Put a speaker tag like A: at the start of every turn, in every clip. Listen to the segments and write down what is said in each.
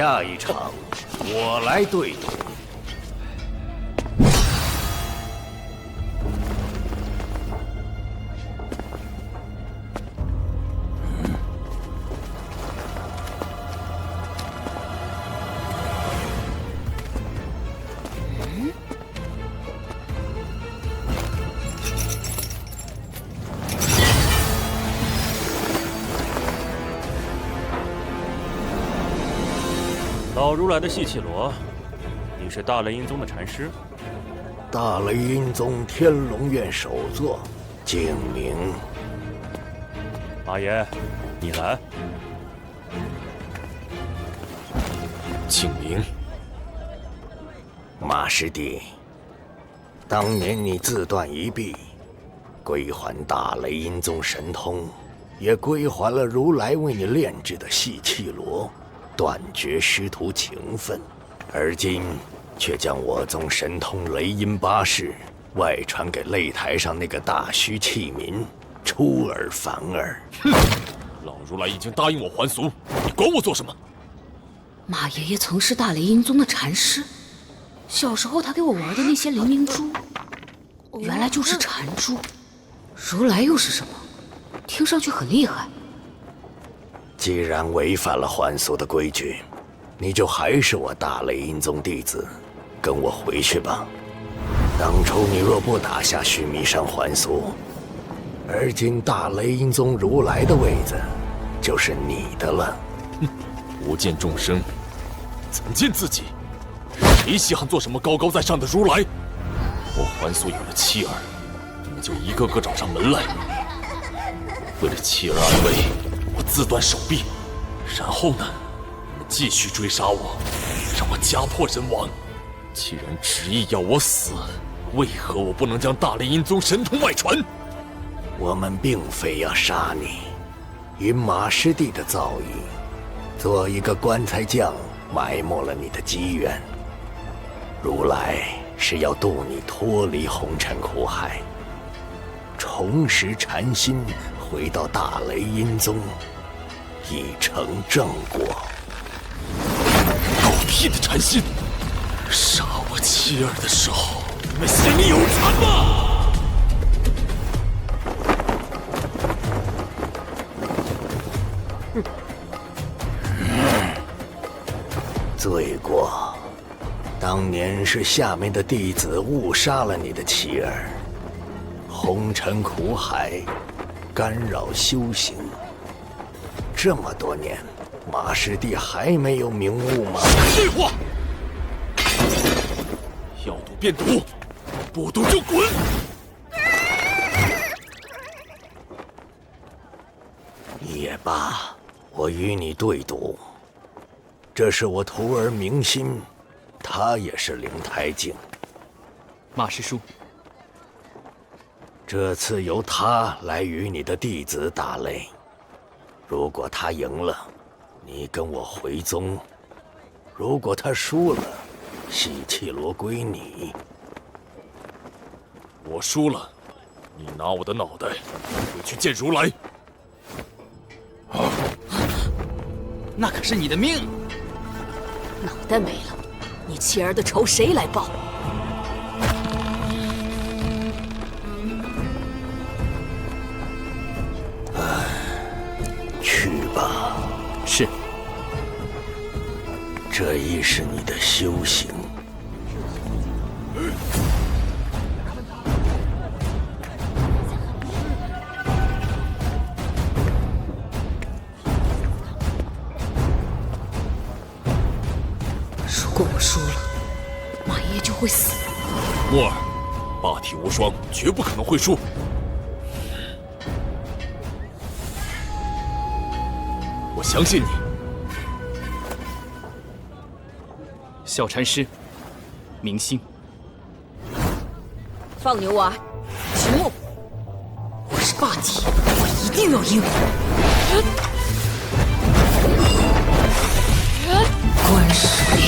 A: 下一场我来对赌。
B: 老如来的细气罗，你是大雷音宗的禅师？
A: 大雷音宗天龙院首座，景明。
B: 马爷，你来。
C: 景明，
A: 马师弟，当年你自断一臂，归还大雷音宗神通，也归还了如来为你炼制的细气罗。断绝师徒情分，而今却将我宗神通雷音八式外传给擂台上那个大虚器民，出尔反尔。
C: 哼！老如来已经答应我还俗，你管我做什么？
D: 马爷爷曾是大雷音宗的禅师，小时候他给我玩的那些灵灵珠，原来就是禅珠。如来又是什么？听上去很厉害。
A: 既然违反了还俗的规矩，你就还是我大雷音宗弟子，跟我回去吧。当初你若不打下须弥山还俗，而今大雷音宗如来的位子就是你的了。
C: 哼，不见众生，怎见自己？谁稀罕做什么高高在上的如来？我还俗有了妻儿，你们就一个个找上门来。为了妻儿安危，我自断手臂，然后呢，你们继续追杀我，让我家破人亡。既然执意要我死，为何我不能将大雷音宗神通外传？
A: 我们并非要杀你，以马师弟的造诣，做一个棺材匠，埋没了你的机缘。如来是要渡你脱离红尘苦海，重拾禅心，回到大雷音宗，以成正果。
C: 狗屁的禅心！杀我妻儿的时候，你们心里有残吗？
A: 罪过，当年是下面的弟子误杀了你的妻儿，红尘苦海，干扰修行。这么多年，马师弟还没有明悟吗？
C: 废话！要赌便赌，不赌就滚！
A: 也罢，我与你对赌。这是我徒儿明心，他也是灵台境。
E: 马师叔，
A: 这次由他来与你的弟子打擂，如果他赢了，你跟我回宗；如果他输了，细气罗归你。
C: 我输了，你拿我的脑袋回去见如来。
E: 那可是你的命！
D: 脑袋没了，你妻儿的仇谁来报？
A: 去吧。
E: 是。
A: 这亦是你的修行。
D: 如果我输了，马爷就会死。
C: 墨儿，霸体无双，绝不可能会输。我相信你。
E: 小禅师，明心。
D: 放牛娃，秦牧，我是霸体，我一定要赢。观实力。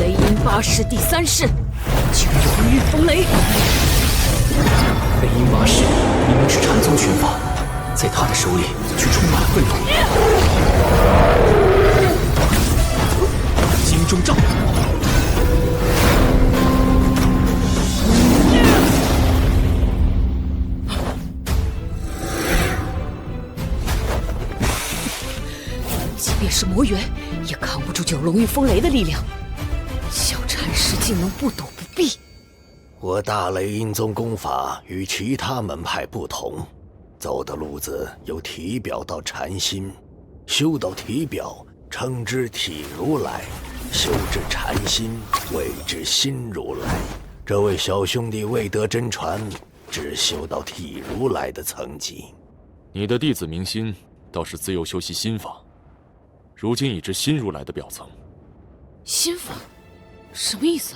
D: 雷音八式第3式，九阳御风雷。
E: 雷音八世明明是禅宗拳法，在他的手里却充满了愤怒。金钟罩。
D: 即便是魔元，也扛不住九龙玉风雷的力量。小禅师竟能不躲不避。
A: 我大雷音宗功法与其他门派不同，走的路子由体表到禅心，修到体表称之体如来，修至禅心谓之心如来。这位小兄弟未得真传，只修到体如来的层级。
C: 你的弟子明心倒是自幼修习心法，如今已至心如来的表层。
D: 心法什么意思？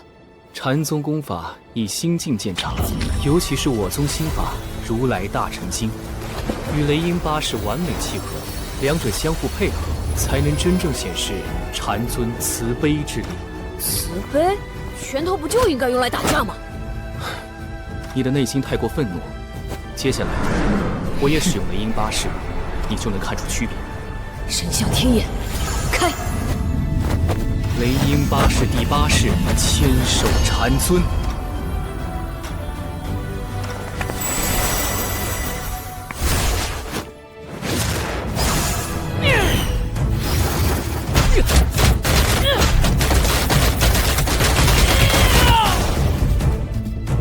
E: 禅宗功法以心境见长，尤其是我宗心法如来大乘经，与雷音八式完美契合，两者相互配合，才能真正显示禅尊慈悲之力。
D: 慈悲？拳头不就应该用来打架吗？
E: 你的内心太过愤怒，接下来我也使用雷音八式，你就能看出区别。
D: 神象天眼，开！
E: 雷音八式第8式，千手禅尊。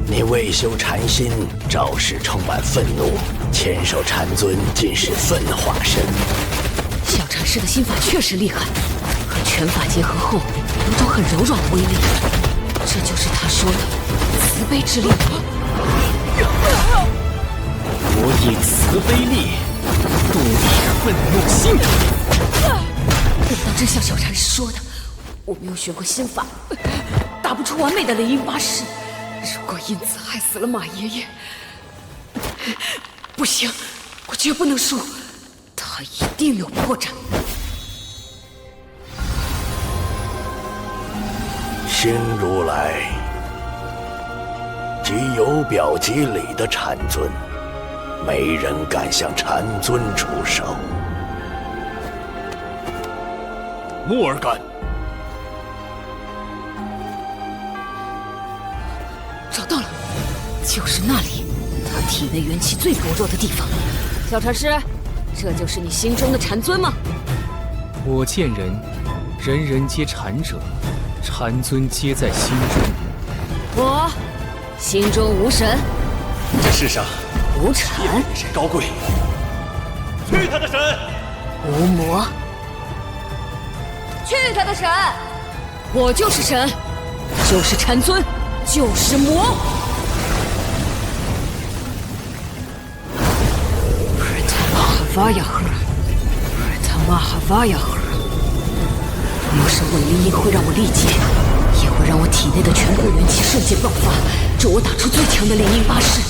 A: 你未修禅心，招式充满愤怒，千手禅尊尽是愤化身。
D: 小禅师的心法确实厉害，和拳法结合后，有种很柔软的威力。这就是他说的慈悲之力。
E: 我以慈悲力度你愤怒心。
D: 难道真像小禅师说的，我没有学过心法，打不出完美的雷音八式？如果因此害死了马爷爷，不行，我绝不能输，他一定有破绽。
A: 心如来，即有表即里的禅尊，没人敢向禅尊出手。
C: 木尔敢。
D: 找到了，就是那里，他体内元气最薄弱的地方。小禅师，这就是你心中的禅尊吗？
E: 我见人，人人皆禅者，禅尊皆在心中。
D: 我心中无神，
C: 这世上
D: 无禅，
C: 人神高贵。去他的神！
D: 无魔，去他的神！我就是神，就是禅尊，就是魔。魔神稳力会让我力竭，也会让我体内的全部元气瞬间爆发，助我打出最强的雷音八式。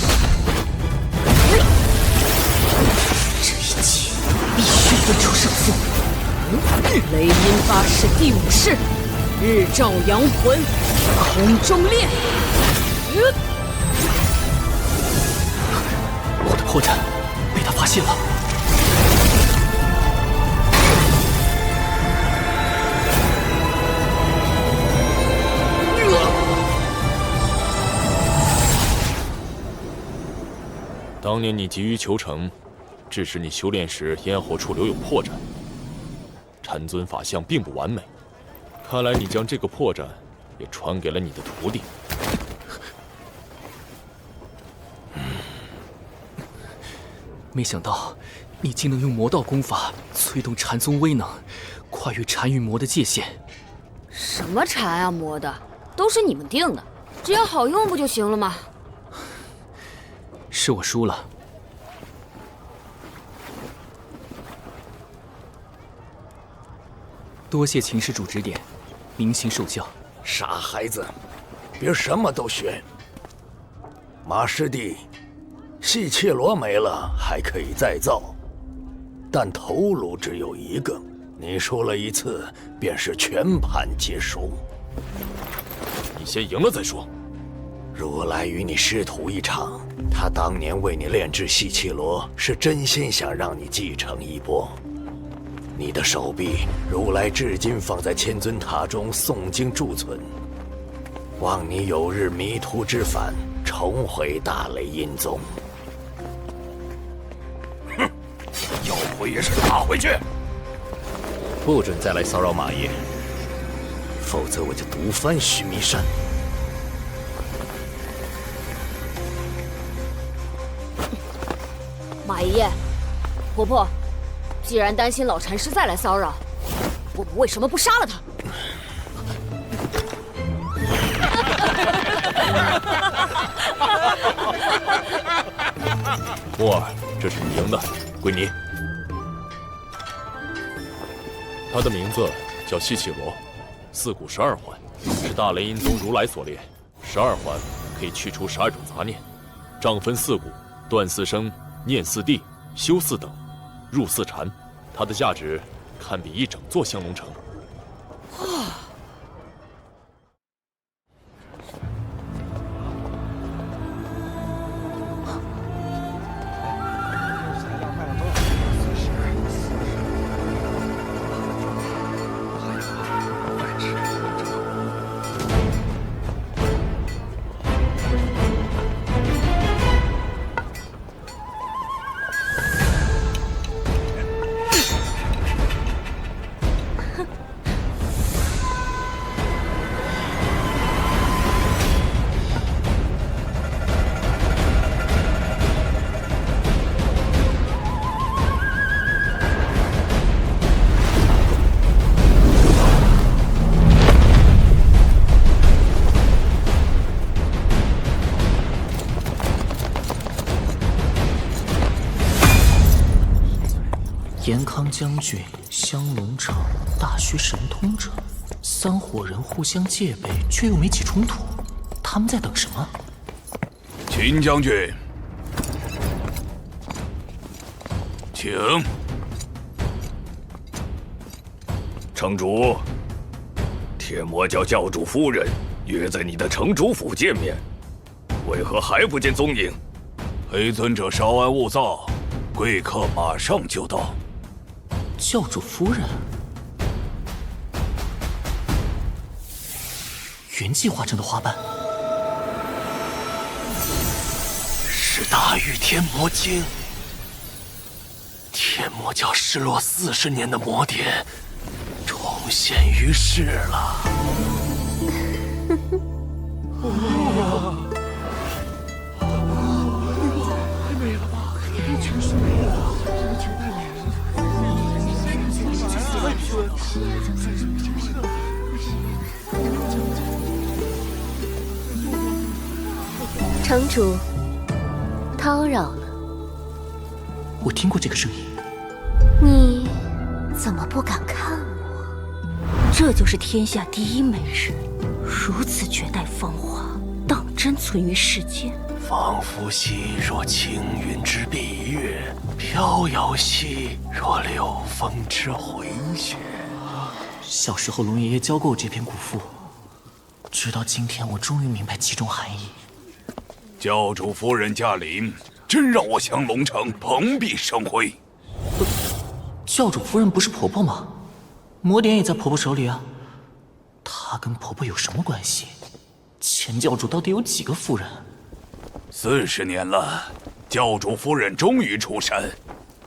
D: 这一切必须分出胜负。雷音八式第5式，日照阳魂，空中炼。
E: 我的破绽被他发现了。
C: 当年你急于求成，致使你修炼时咽喉处留有破绽。禅尊法相并不完美，看来你将这个破绽也传给了你的徒弟。
E: 没想到你竟能用魔道功法催动禅宗威能，跨越禅与魔的界限。
D: 什么禅啊魔的，都是你们定的，只要好用不就行了吗？
E: 是我输了。多谢秦施主指点，明心受教。
A: 傻孩子，别什么都学。马师弟，细切罗没了还可以再造，但头颅只有一个，你输了一次便是全盘皆输。
C: 你先赢了再说。
A: 如来与你师徒一场，他当年为你炼制细气罗，是真心想让你继承衣钵。你的手臂，如来至今放在千尊塔中诵经贮存，望你有日迷途知返，重回大雷音宗。
F: 哼，要回也是打回去，
C: 不准再来骚扰马爷，
A: 否则我就毒翻须弥山。
D: 马爷爷，婆婆，既然担心老禅师再来骚扰，我们为什么不杀了他？
C: 木儿，这是你赢的，归你。他的名字叫细气罗，4股12环，是大雷音宗如来所炼。12环可以去除12种杂念，丈分4股，断4生，念4谛，修4等，入4禅。它的价值堪比一整座香龙城。
E: 严康将军、香龙城大虚神通者，3伙人互相戒备，却又没起冲突，他们在等什么？
F: 秦将军，请。城主，天魔教教主夫人约在你的城主府见面，为何还不见踪影？黑尊者稍安勿躁，贵客马上就到。
E: 教主夫人，原计划中的花瓣是大玉天魔经，天魔教失落40年的魔典重现于世了。
G: 城主，叨扰了。
E: 我听过这个声音。
G: 你怎么不敢看我？这就是天下第一美人，如此绝代芳华，当真存于世间？
E: 仿佛兮若青云之蔽月，飘摇兮若流风之回雪。小时候，龙爷爷教过我这篇古赋，直到今天，我终于明白其中含义。
F: 教主夫人驾临，真让我香龙城蓬荜生辉。
E: 教主夫人不是婆婆吗？魔典也在婆婆手里啊。她跟婆婆有什么关系？前教主到底有几个夫人
F: ？40年了，教主夫人终于出山，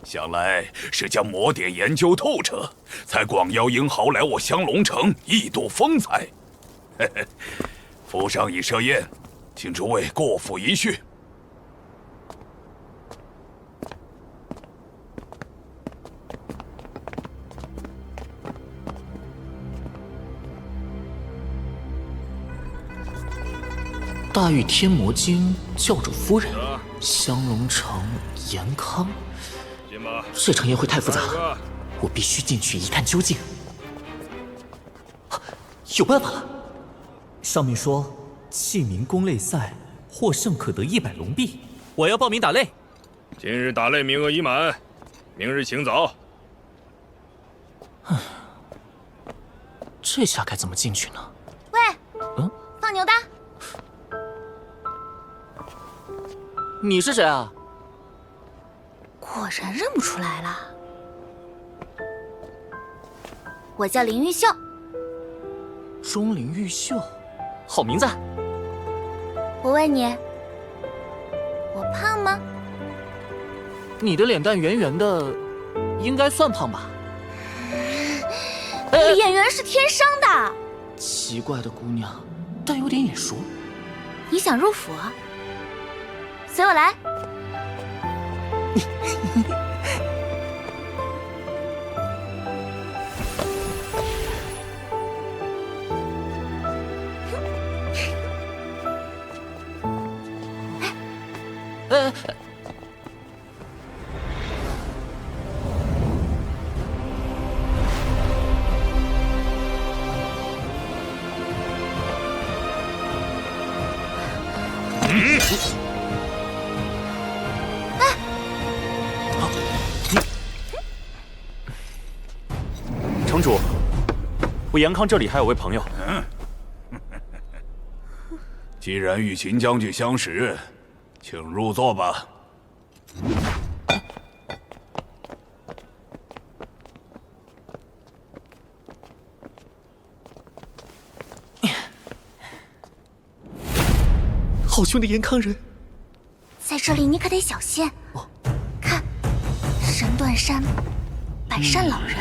F: 想来是将魔典研究透彻，才广邀英豪来我香龙城一睹风采。嘿嘿，府上已设宴，请诸位过府一叙。
E: 大玉天魔经教主夫人，香龙城严康。这场宴会太复杂了，我必须进去一探究竟。有办法了！
H: 上面说器名攻擂赛获胜可得100龙币，我要报名打擂。
B: 今日打擂名额已满，明日请早。
E: 这下该怎么进去呢？
G: 喂，放牛的。
E: 你是谁啊？
G: 果然认不出来了。我叫林玉秀。
E: 钟灵毓秀，好名字。
G: 我问你，我胖吗？
E: 你的脸蛋圆圆的，应该算胖吧？
G: 演员是天生的。
E: 奇怪的姑娘，但有点眼熟。
G: 你想入府？随我来。
B: 城主，我严康这里还有位朋友。
F: 既然与秦将军相识，请入座吧。
E: 好凶的严康人，
G: 在这里你可得小心。看，神断山，百善老人，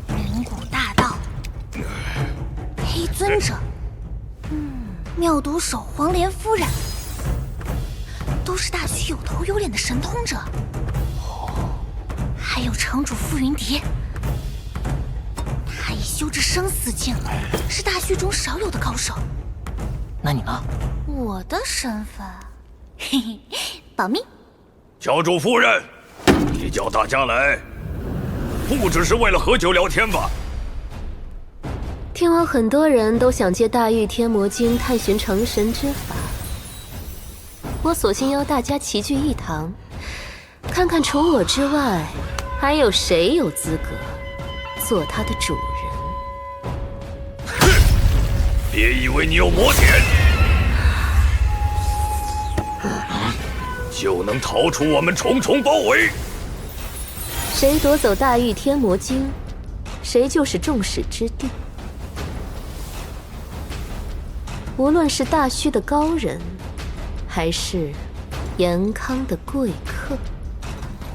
G: 灵谷大道，黑尊者，妙毒手黄莲夫人，都是大虚有头有脸的神通者。还有城主傅云蝶，他已修至生死境，是大虚中少有的高手。
E: 那你呢？
G: 我的身份，嘿嘿，保密。
F: 教主夫人，你叫大家来，不只是为了喝酒聊天吧？
I: 听闻很多人都想借大玉天魔经探寻成神之法，我索性邀大家齐聚一堂，看看除我之外，还有谁有资格做他的主人。
F: 别以为你有魔典，就能逃出我们重重包围。
I: 谁夺走大玉天魔经，谁就是众矢之的。无论是大虚的高人，还是严康的贵客，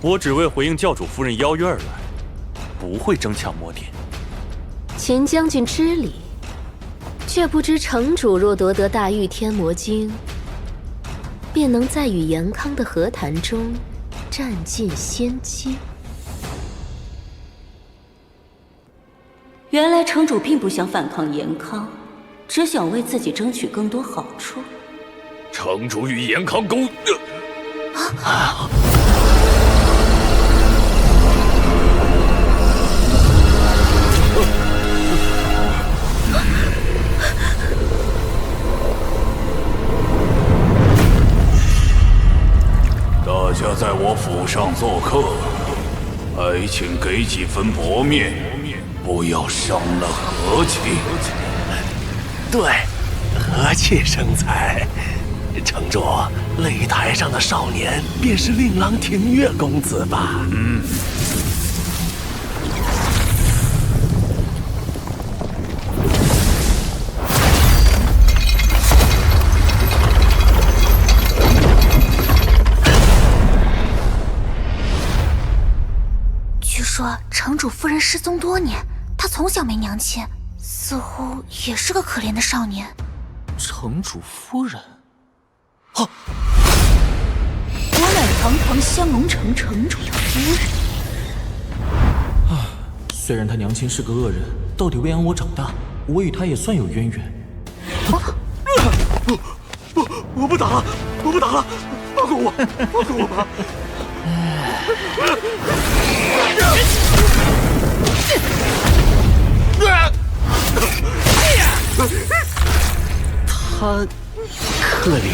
B: 我只为回应教主夫人邀约而来，不会争抢魔典。
I: 秦将军知礼，却不知城主若夺得大玉天魔经，便能在与严康的和谈中占尽先机。
D: 原来城主并不想反抗严康，只想为自己争取更多好处。
F: 城主与严康勾。大家在我府上做客，还请给几分薄面，不要伤了和气。
A: 对，和气生财。城主，擂台上的少年便是令郎庭月公子吧？
G: 据说城主夫人失踪多年，她从小没娘亲，似乎也是个可怜的少年。
E: 城主夫人。
G: 我乃堂堂香龙城城主夫人。
H: 虽然他娘亲是个恶人，到底未养我长大，我与他也算有渊源。
A: 我不打了，我不打了，放过我，放过我吧！
E: 他可怜。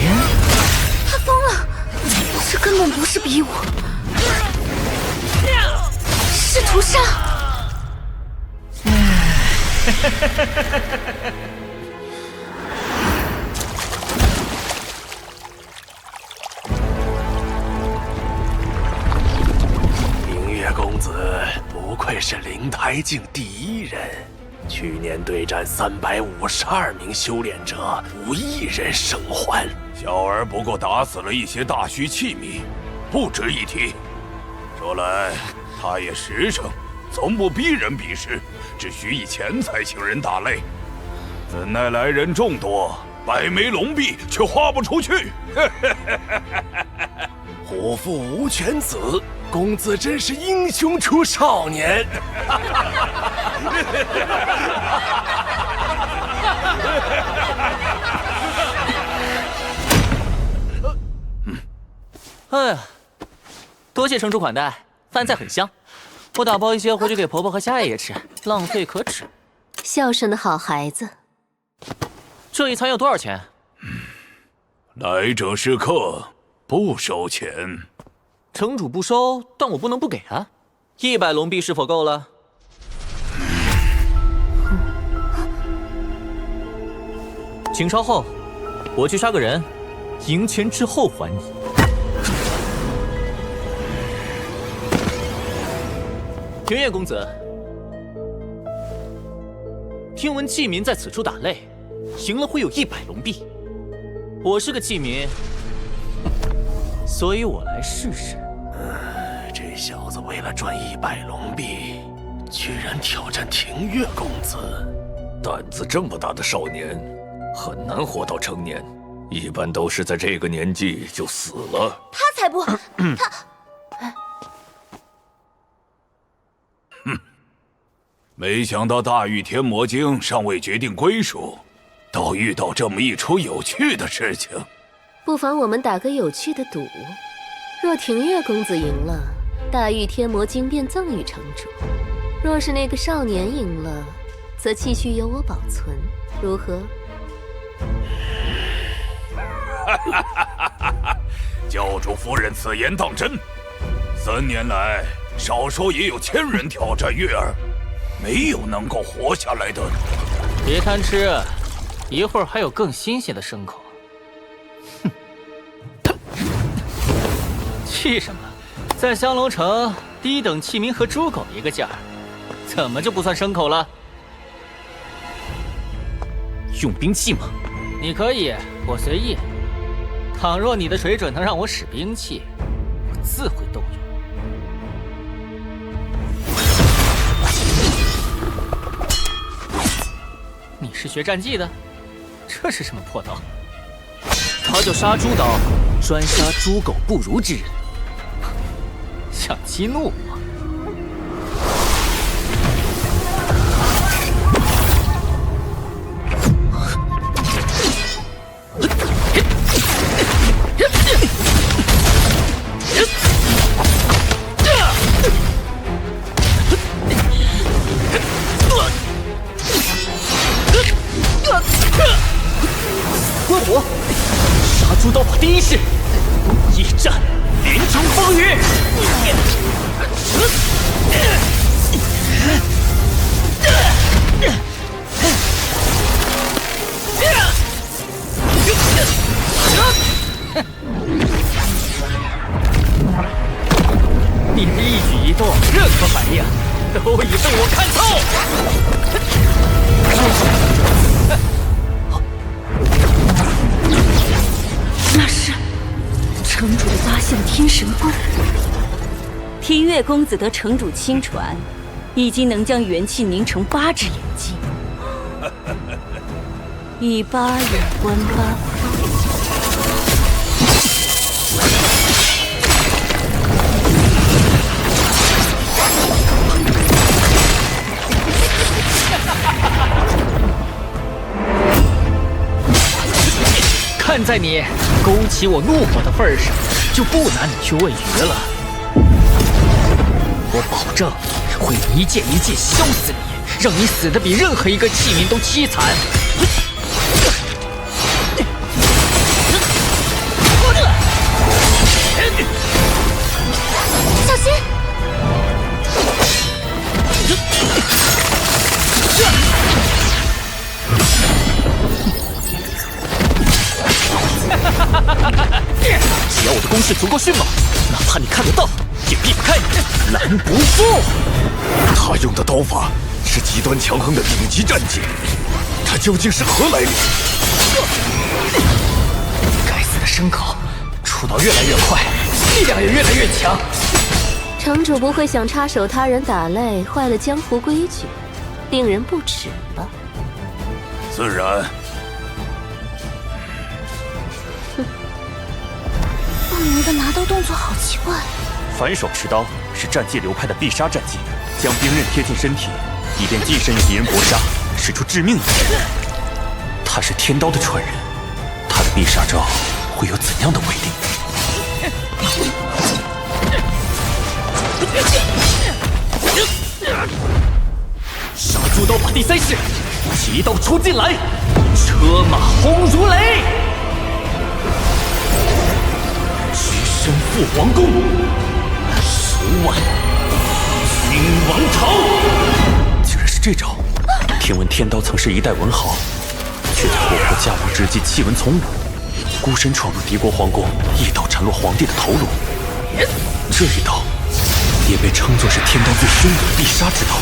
G: 他疯了，这根本不是比武，是屠杀。
A: 子不愧是灵台境第一人，去年对战352名修炼者，无一人生还。
F: 小儿不过打死了一些大虚器皿，不值一提。说来，他也实诚，从不逼人比试，只需以钱财请人打擂。怎奈来人众多，百枚龙币却花不出去。
A: 虎父无犬子，公子真是英雄出少年。
H: 哎呀，多谢城主款待，饭菜很香，我打包一些回去给婆婆和夏爷爷吃，浪费可耻。
I: 孝顺的好孩子。
H: 这一餐要多少钱？
F: 来者是客，不收钱。
H: 城主不收，但我不能不给啊。100龙币是否够了？请稍后，我去杀个人，赢钱之后还你。庭院公子，听闻器民在此处打擂，赢了会有100龙币。我是个器民，所以我来试试。
A: 这小子为了赚100龙币，居然挑战庭月公子。
C: 胆子这么大的少年，很难活到成年，一般都是在这个年纪就死了。
G: 他才不，他。
F: 没想到大玉天魔经尚未决定归属，倒遇到这么一出有趣的事情。
I: 不妨我们打个有趣的赌，若庭月公子赢了，大玉天魔经便赠与城主；若是那个少年赢了，则继续由我保存，如何？
F: 教主夫人此言当真？3年来，少说也有1000人挑战月儿，没有能够活下来的。
H: 别贪吃，一会儿还有更新鲜的牲口。哼！气什么？在香龙城，低等器民和猪狗一个价儿，怎么就不算牲口了？用兵器吗？你可以，我随意。倘若你的水准能让我使兵器，我自会动用。你是学战技的？这是什么破刀？他叫杀猪刀，专杀猪狗不如之人。想激怒我？关火！杀猪刀法第一式，一战林中风雨。你的一举一动，任何反应都已被我看透。
G: 那是城主的8项天神功。庭月公子得城主亲传，已经能将元气凝成8只眼睛，以8眼观8方。
H: 看在你勾起我怒火的份上，就不拿你去问鱼了。我保证会一剑一剑削死你，让你死得比任何一个器民都凄惨。
G: 小心！
H: 只要我的攻势足够迅猛，哪怕你看得到，
C: 也避不开你，拦不住。他用的刀法是极端强横的顶级战技，他究竟是何来历？
H: 该死的牲口，出刀越来越快，力量也越来越强。
I: 城主不会想插手他人打擂，坏了江湖规矩，令人不齿吧？
F: 自然。
G: 凤仪的拿刀动作好奇怪。
B: 反手持刀是战技流派的必杀战技，将兵刃贴近身体，以便近身与敌人搏杀，使出致命一击。他是天刀的传人，他的必杀招会有怎样的威力？
H: 杀猪刀法第3式，提刀出进来，车马轰如雷，举身赴皇宫，10万君王朝。
B: 竟然是这招！听闻天刀曾是一代文豪，却在落魄驾亡之际弃文从武，孤身闯入敌国皇宫，一刀斩落皇帝的头颅。这一刀也被称作是天刀最凶恶的必杀之刀。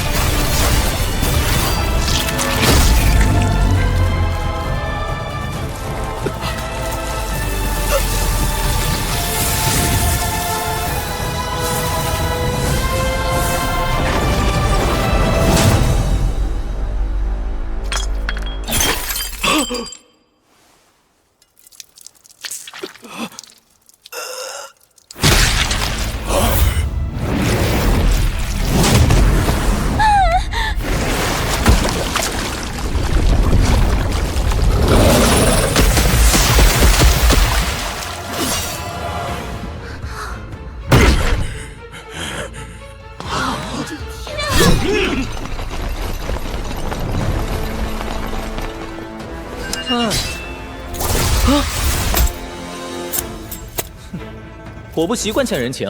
H: 我不习惯欠人情。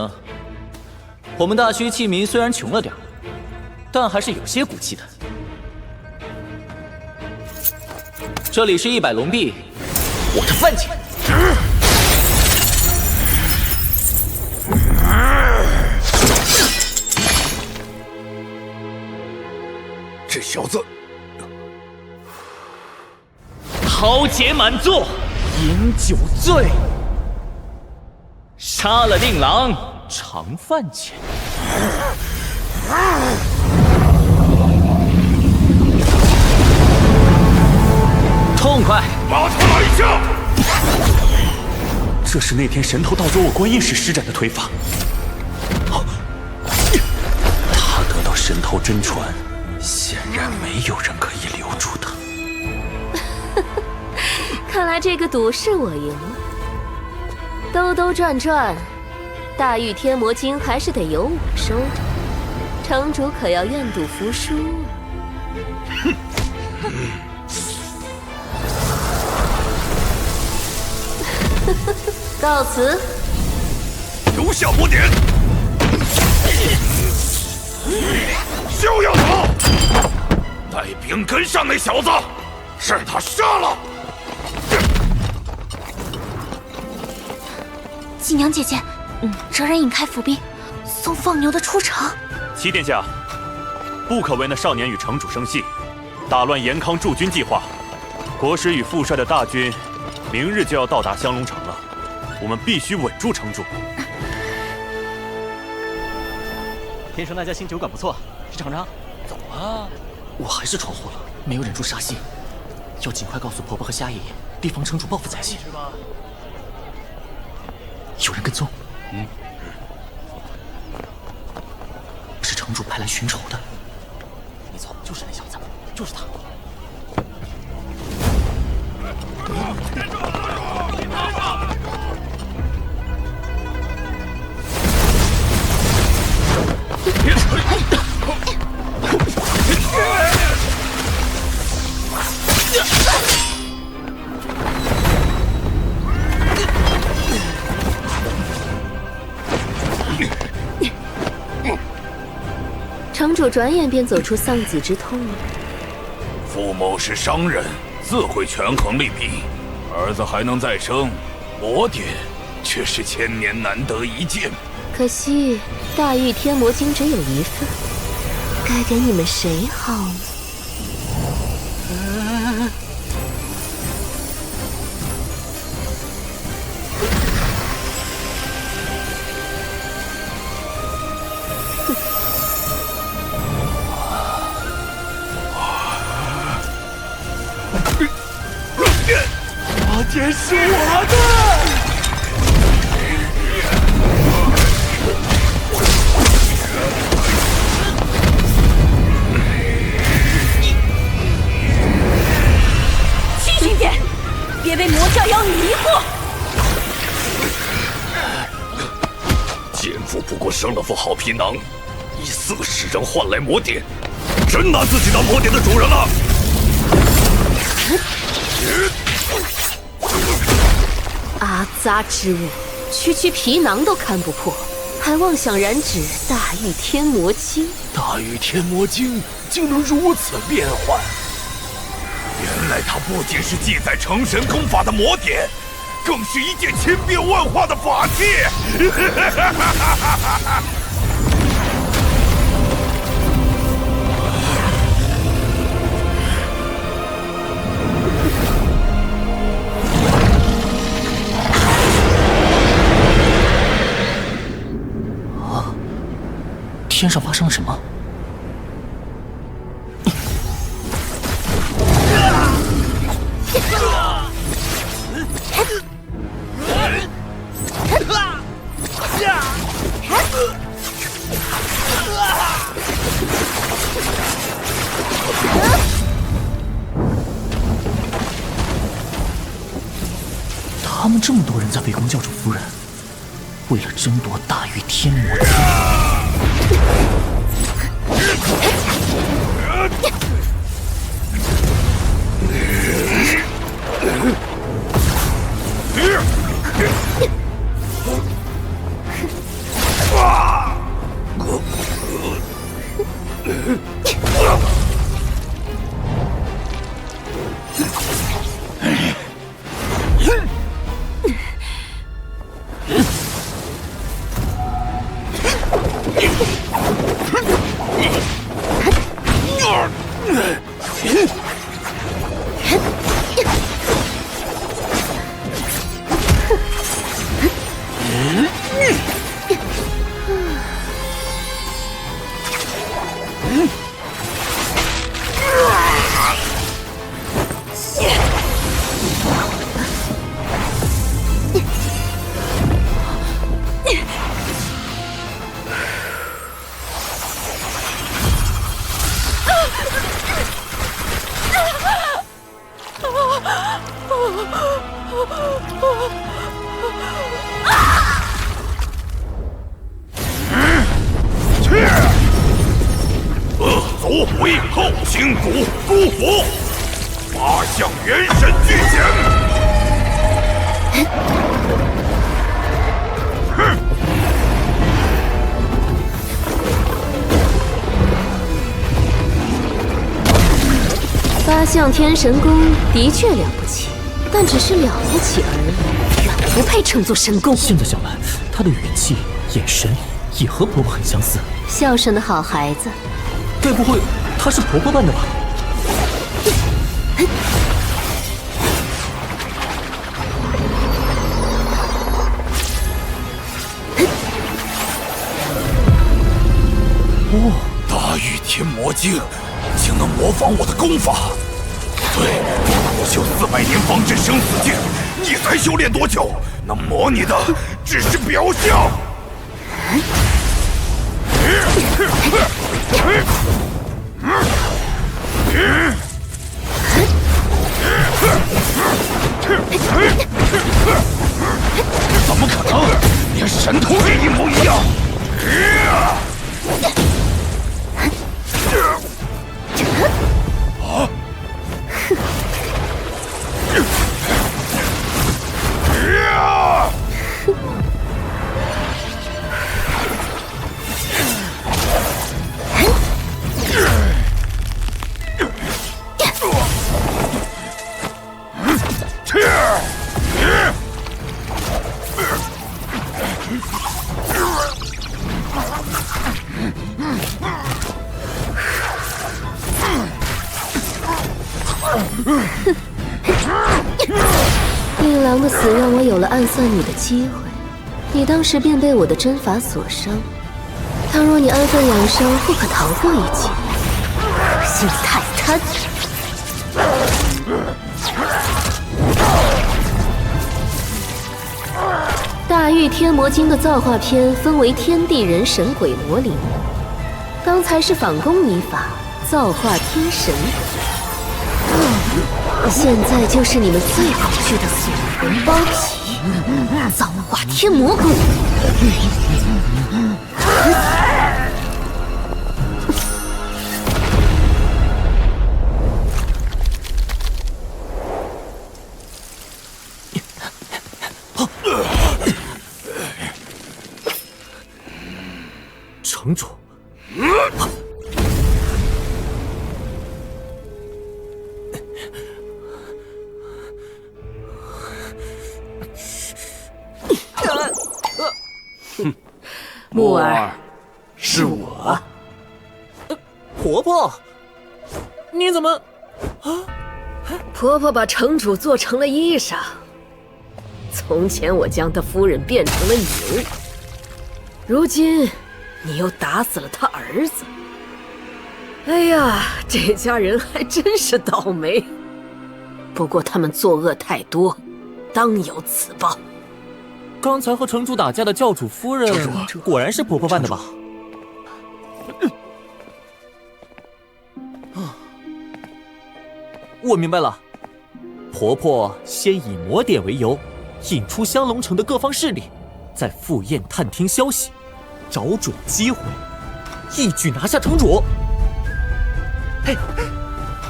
H: 我们大区器民虽然穷了点，但还是有些骨气的。这里是100龙币，我的饭钱。
C: 这小子
H: 豪杰满座，饮酒醉。杀了令郎，偿饭钱。痛快！
F: 把他拿下！
B: 这是那天神头盗走我观音时施展的腿法。他得到神头真传，显然没有人可以留住他。
I: 看来这个赌是我赢了。兜兜转转，大玉天魔经还是得由我收着。城主可要愿赌服输啊！告辞。
F: 留下魔点，休要走！带兵跟上那小子，是他杀了。
G: 锦娘姐姐，哲人引开伏兵，送放牛的出城。
B: 齐殿下，不可为那少年与城主生气，打乱延康驻军计划。国师与副帅的大军，明日就要到达香龙城了，我们必须稳住城主。
H: 听说那家新酒馆不错，去尝尝。走啊！我还是闯祸了，没有忍住杀心，要尽快告诉婆婆和夏爷爷，提防城主报复才行。有人跟踪，是城主派来寻仇的。没错，就是那小子，就是他。
I: 城主转眼便走出丧子之痛。
F: 父母是商人，自会权衡利弊。儿子还能再生，魔典却是千年难得一见。
I: 可惜大玉天魔经只有一份，该给你们谁好呢？
F: 魔剑是我的。
G: 清醒点，别被魔教妖女迷惑。
F: 奸夫不过生了副好皮囊，以色使人换来魔典，真拿自己当魔典的主人了。
I: 阿杂之物，区皮囊都看不破，还妄想染指大玉天魔经？
F: 大玉天魔经竟能如此变幻，原来它不仅是记载成神功法的魔典，更是一件千变万化的法器。
B: 天上发生了什么？他们这么多人在围攻教主夫人，为了争夺大玉天魔经。
F: 左回后清谷孤佛八项元神巨响。
I: 八项天神功的确了不起，但只是了不起而已，远不配称作神功。
B: 现在想来，他的语气、眼神也和婆婆很相似。
I: 孝顺的好孩子，
B: 该不会他是婆婆扮的吧？
F: 哦，大玉天魔经竟能模仿我的功法。不对，我修400年方阵生死境，你才修炼多久？那模拟的只是表象。怎么可能？连神通也一模一样！啊！
I: 令郎的死让我有了暗算你的机会，你当时便被我的针法所伤。倘若你安分养生，不可逃过一劫。可惜你太贪。大玉天魔经的造化篇分为天地人神鬼魔灵，刚才是反攻你法，造化天神。现在就是你们最恐惧的损魂包皮，造化天魔功。
E: 城主，
I: 木儿，是我。
E: 婆婆，你怎么？
I: 婆婆把城主做成了衣裳。从前我将她夫人变成了牛，如今你又打死了他儿子。哎呀，这家人还真是倒霉。不过他们作恶太多，当有此报。
E: 刚才和城主打架的教主夫人，果然是婆婆办的吧？我明白了，婆婆先以魔点为由，引出香龙城的各方势力，再赴宴探听消息，找准机会，一举拿下城主。嘿，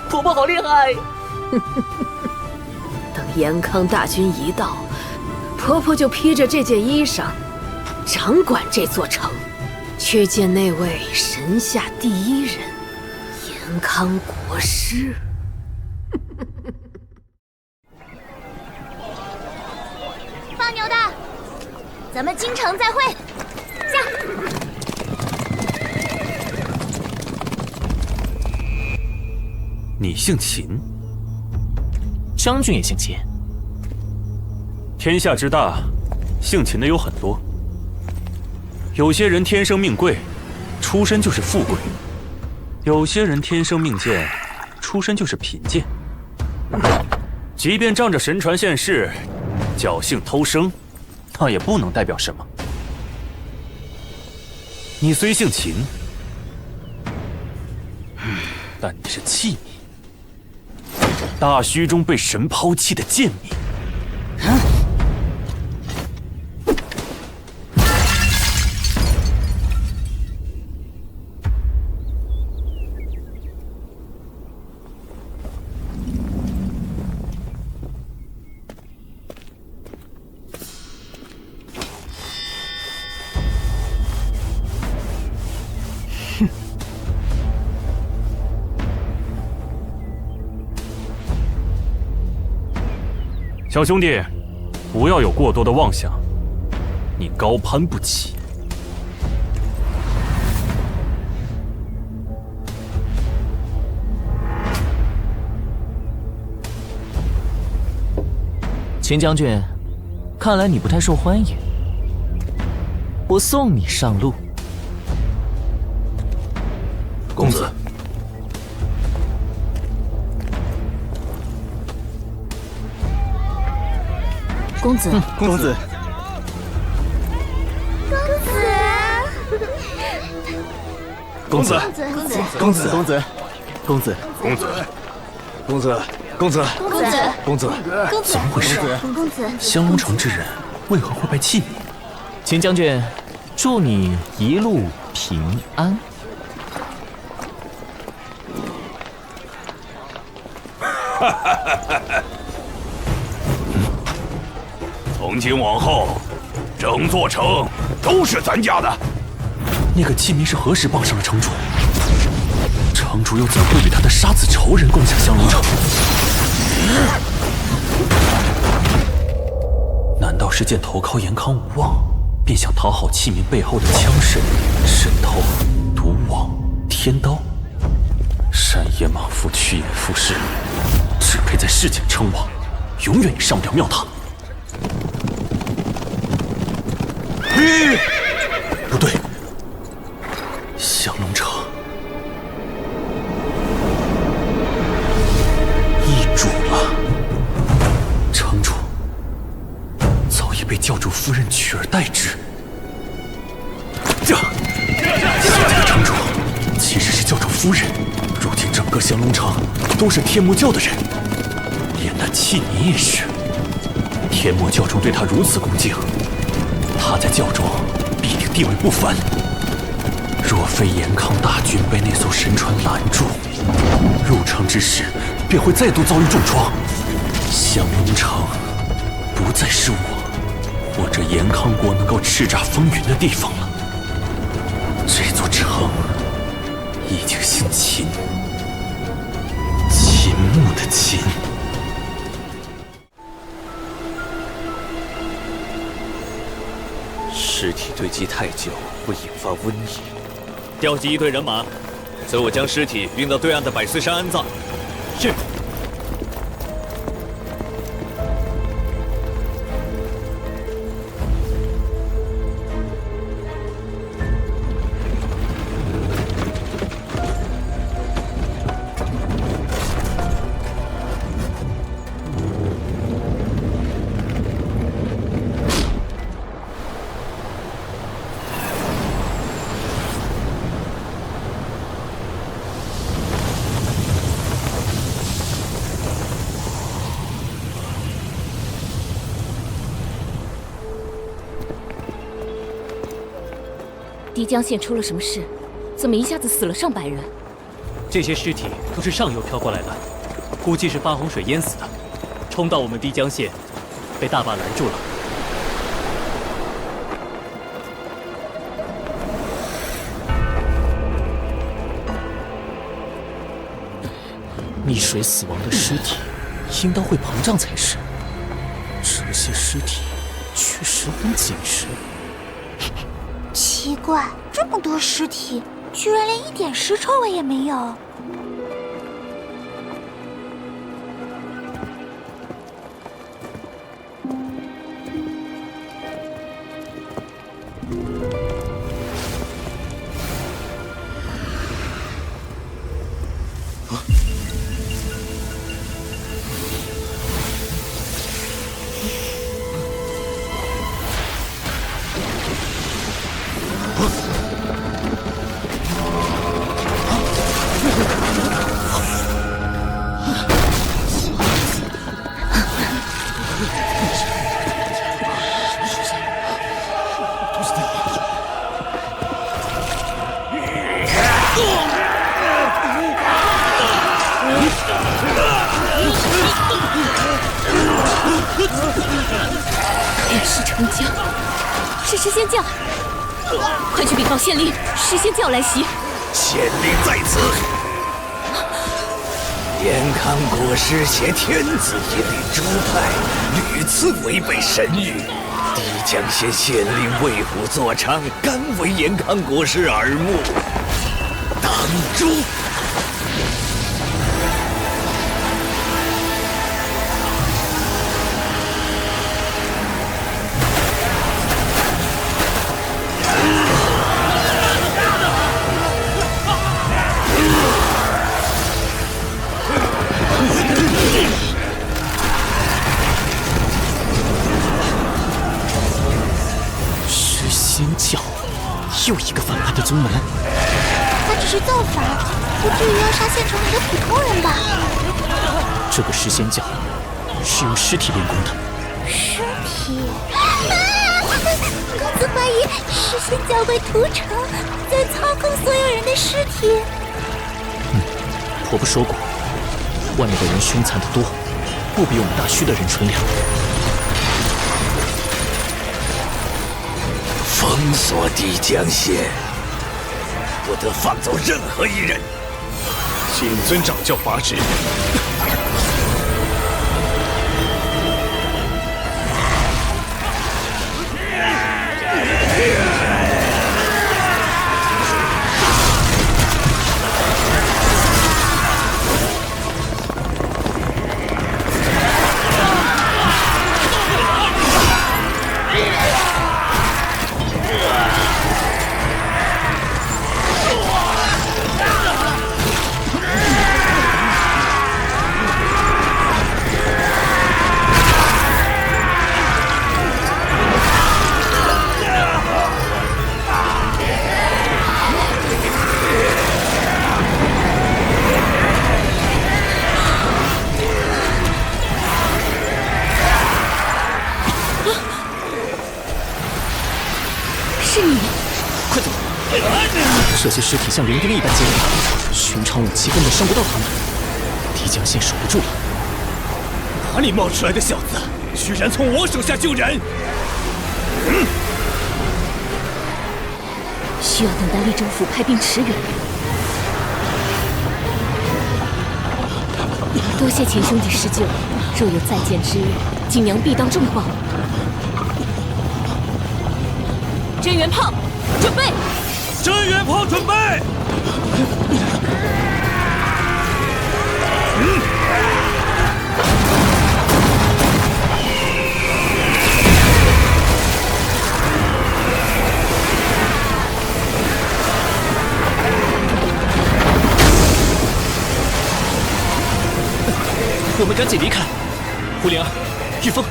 E: 婆婆好厉害！
I: 等延康大军一到，婆婆就披着这件衣裳，掌管这座城，去见那位神下第一人延康国师。
G: 放牛的，咱们京城再会。下。
B: 你姓秦？
E: 将军也姓秦？
B: 天下之大，姓秦的有很多。有些人天生命贵，出身就是富贵；有些人天生命贱，出身就是贫贱。即便仗着神传现世，侥幸偷生，那也不能代表什么。你虽姓秦，但你是器皿，大虚中被神抛弃的贱民。小兄弟，不要有过多的妄想，你高攀不起。
E: 秦将军，看来你不太受欢迎，我送你上路。
C: 公子。
G: 公子，
E: 公子，
G: 公子，
E: 公子，公子，公子，
A: 公子，公子，公子，
G: 公子，
A: 公子，
B: 怎么回事？
G: 公子，
B: 香龙城之人为何会拜器皿？
E: 秦将军，祝你一路平安。
F: 从今往后，整座城都是咱家的。
B: 那个器皿是何时傍上了城主？城主又怎会与他的杀子仇人共享香龙城？难道是见投靠延康无望，便想讨好器皿背后的枪神、神偷、毒王、天刀？山野莽夫，趋炎附势，只配在世间称王，永远也上不了庙堂。不对，降龙城易主了，城主早已被教主夫人取而代之。现在的城主其实是教主夫人。如今整个降龙城都是天魔教的人，连那契尼也是。天魔教主对他如此恭敬，他在教中必定地位不凡。若非延康大军被那艘神船拦住，入城之时便会再度遭遇重创。降龙城不再是我这延康国能够叱咤风云的地方了。这座城已经姓秦，秦牧的秦。
C: 尸体堆积太久会引发瘟疫，调集一队人马，随我将尸体运到对岸的百岁山安葬。是。
D: 漓江县出了什么事？怎么一下子死了上百人？
E: 这些尸体都是上游飘过来的，估计是发洪水淹死的，冲到我们漓江县，被大坝拦住了。溺水死亡的尸体应当会膨胀才是，这些尸体却十分紧实。
G: 奇怪，这么多尸体，居然连一点尸臭味也没有。
D: 天师成将，是石仙教，快去禀告县令，石仙教来袭。
A: 县令在此。延康国师挟天子以令诸派，屡次违背神谕。漓江县县令为虎作伥，敢为延康国师耳目，当诛！
E: 仙教，又一个反叛的宗门。
G: 他只是造反，不至于要杀县城里的普通人吧？
E: 这个石仙教是用尸体练功的。
G: 尸体？公子怀疑石仙教会屠城，在操控所有人的尸体。
E: 婆婆说过，外面的人凶残得多，不比我们大虚的人纯良。
A: 封锁漓江县，不得放走任何一人。
C: 谨遵掌教法旨。
E: 些尸体像零丁一般坚硬，寻常武器根本伤不到他们。敌将线守不住了。
J: 哪里冒出来的小子，居然从我手下救人！
D: 需要等待厉州府派兵驰援。多谢钱兄弟施救，若有再见之日，景娘必当重报。支援炮，准备！
J: 支援炮准备！
E: 我们赶紧离开。胡灵儿，御风。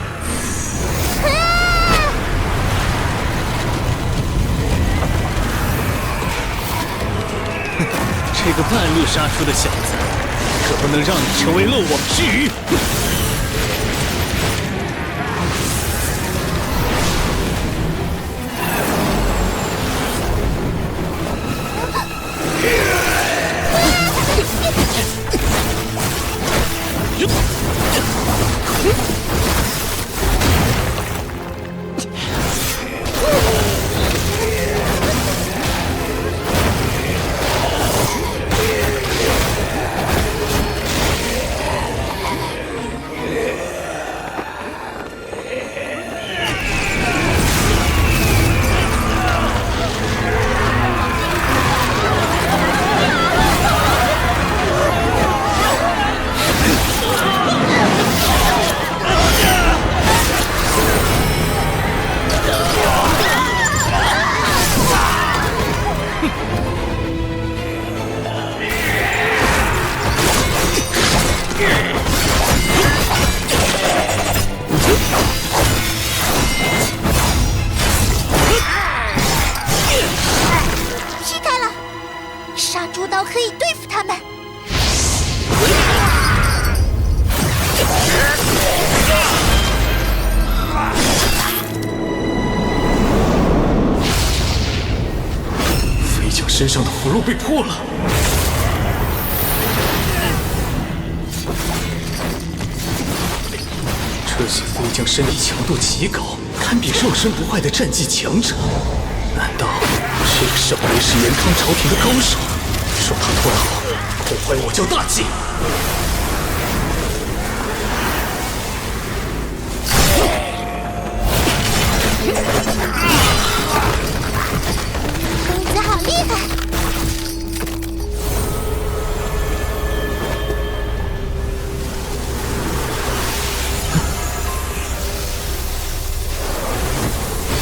J: 这个半路杀出的小子，可不能让你成为漏网之鱼！
C: 身上的符箓被破了。
J: 这些飞将身体强度极高，堪比肉身不坏的战技强者。难道这个是白石延康朝廷的高手？说他多好，破坏我教大计。
G: 公子好厉害！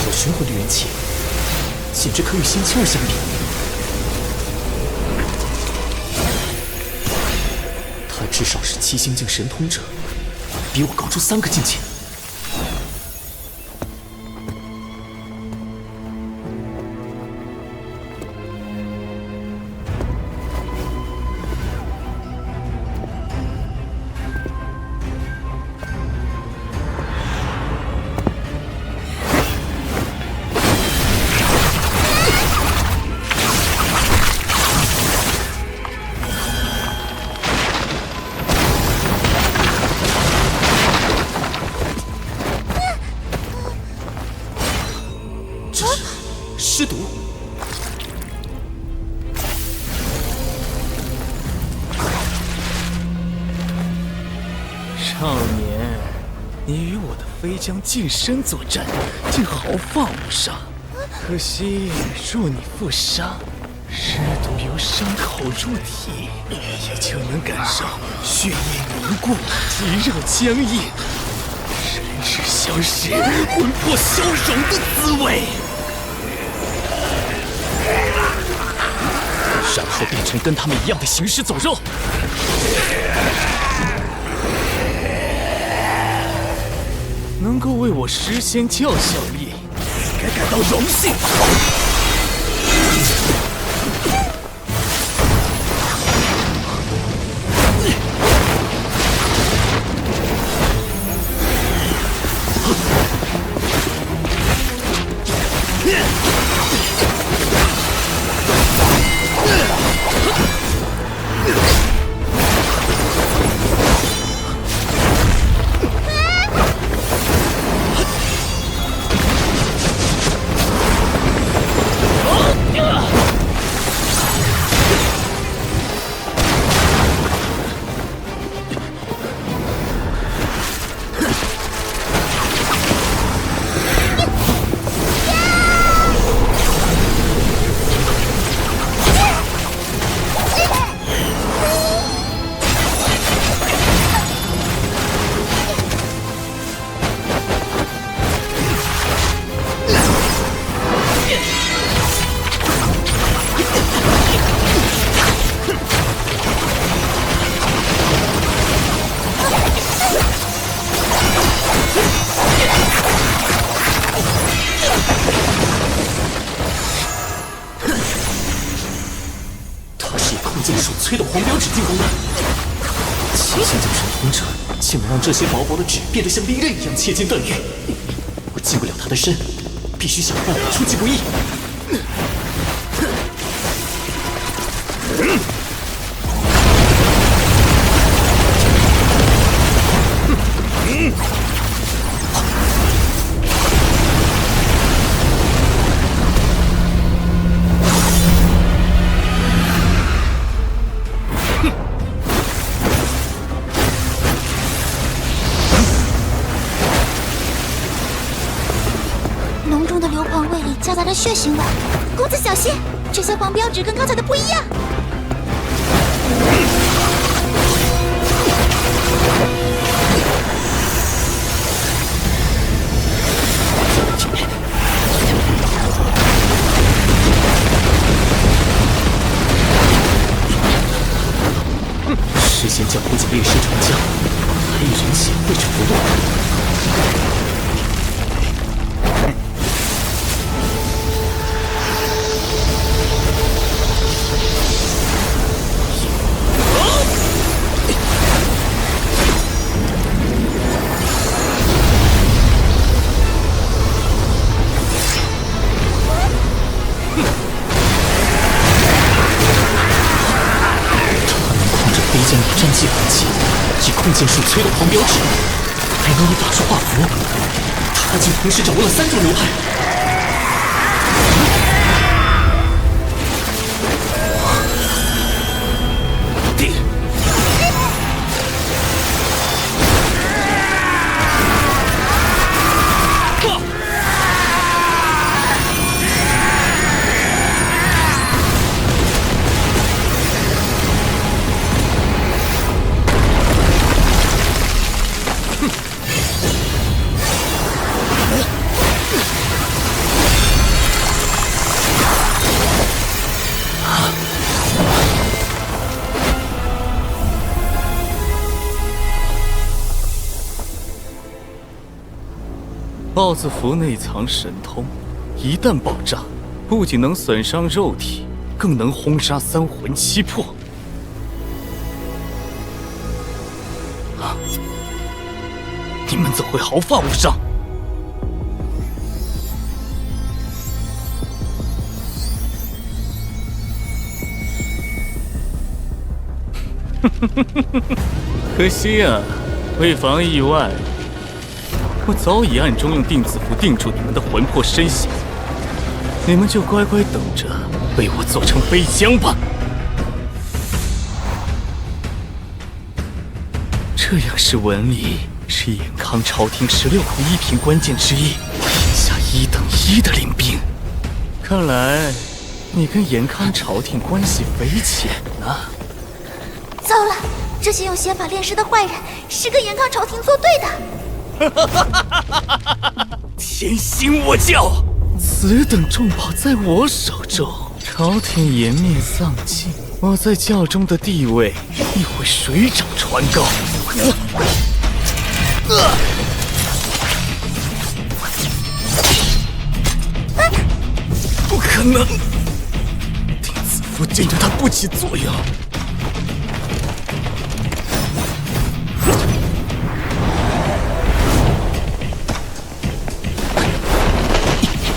E: 我寻回的元气，简直可与星期二相比。他至少是七星境神通者，比我高出3个境界。尸毒！
J: 少年，你与我的飞将近身作战，竟毫发无伤。可惜，若你负伤，尸毒由伤口入体，也就能感受血液凝固、肌肉僵硬、神智消失、魂魄消融的滋味。
E: 然后变成跟他们一样的行尸走肉。
J: 能够为我师仙教效力，该感到荣幸。
B: 标纸进攻的。七星教神通者竟能让这些薄薄的纸变得像利刃一样切金断玉，我近不了他的身，必须想办法出其不意。
G: 浓重的硫磺味里夹杂着血腥味，公子小心，这些黄标纸跟刚才的不一样。
B: 事先将不仅烈士成将，还以人血绘制符箓。战技武器，以空间术催动黄标纸，还能以法术画符。他竟同时掌握了3种流派。
J: 豹子符内藏神通，一旦爆炸，不仅能损伤肉体，更能轰杀3魂7魄。你们怎会毫发无伤？可惜啊，为防意外，我早已暗中用定子符定住你们的魂魄身形，你们就乖乖等着被我做成飞浆吧。这样式纹理是延康朝廷16库1品关键之一，天下1等1的灵兵。看来你跟延康朝廷关系匪浅呢。
G: 糟了，这些用邪法炼尸的坏人是跟延康朝廷作对的。
J: 天心我教，此等重宝在我手中，朝廷颜面丧尽，我在教中的地位亦会水涨船高。不可能，定子符竟对他不起作用。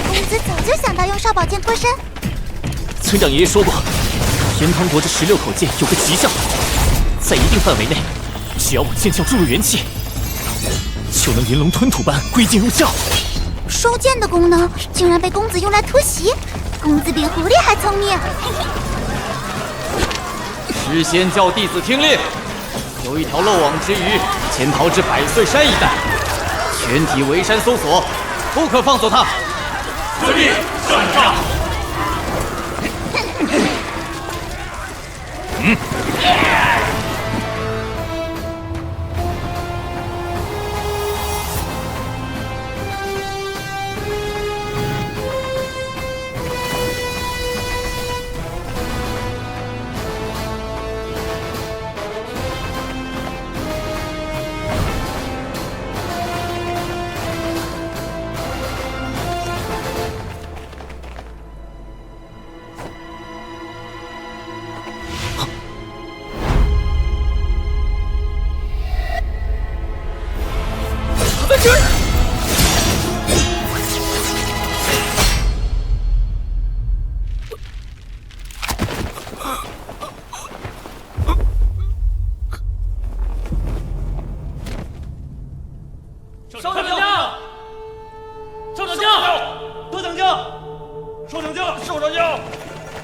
G: 公子早就想到用少宝剑脱身。
B: 村长爷爷说过，延康国这16口剑有个奇效，在一定范围内，只要往剑鞘注入元气，就能云龙吞吐般归剑入鞘。
G: 收剑的功能竟然被公子用来突袭，公子比狐狸还聪明。
H: 事先叫弟子听令，有一条漏网之鱼潜逃至百岁山一带，全体围山搜索，不可放走他。
F: 遵命，上上。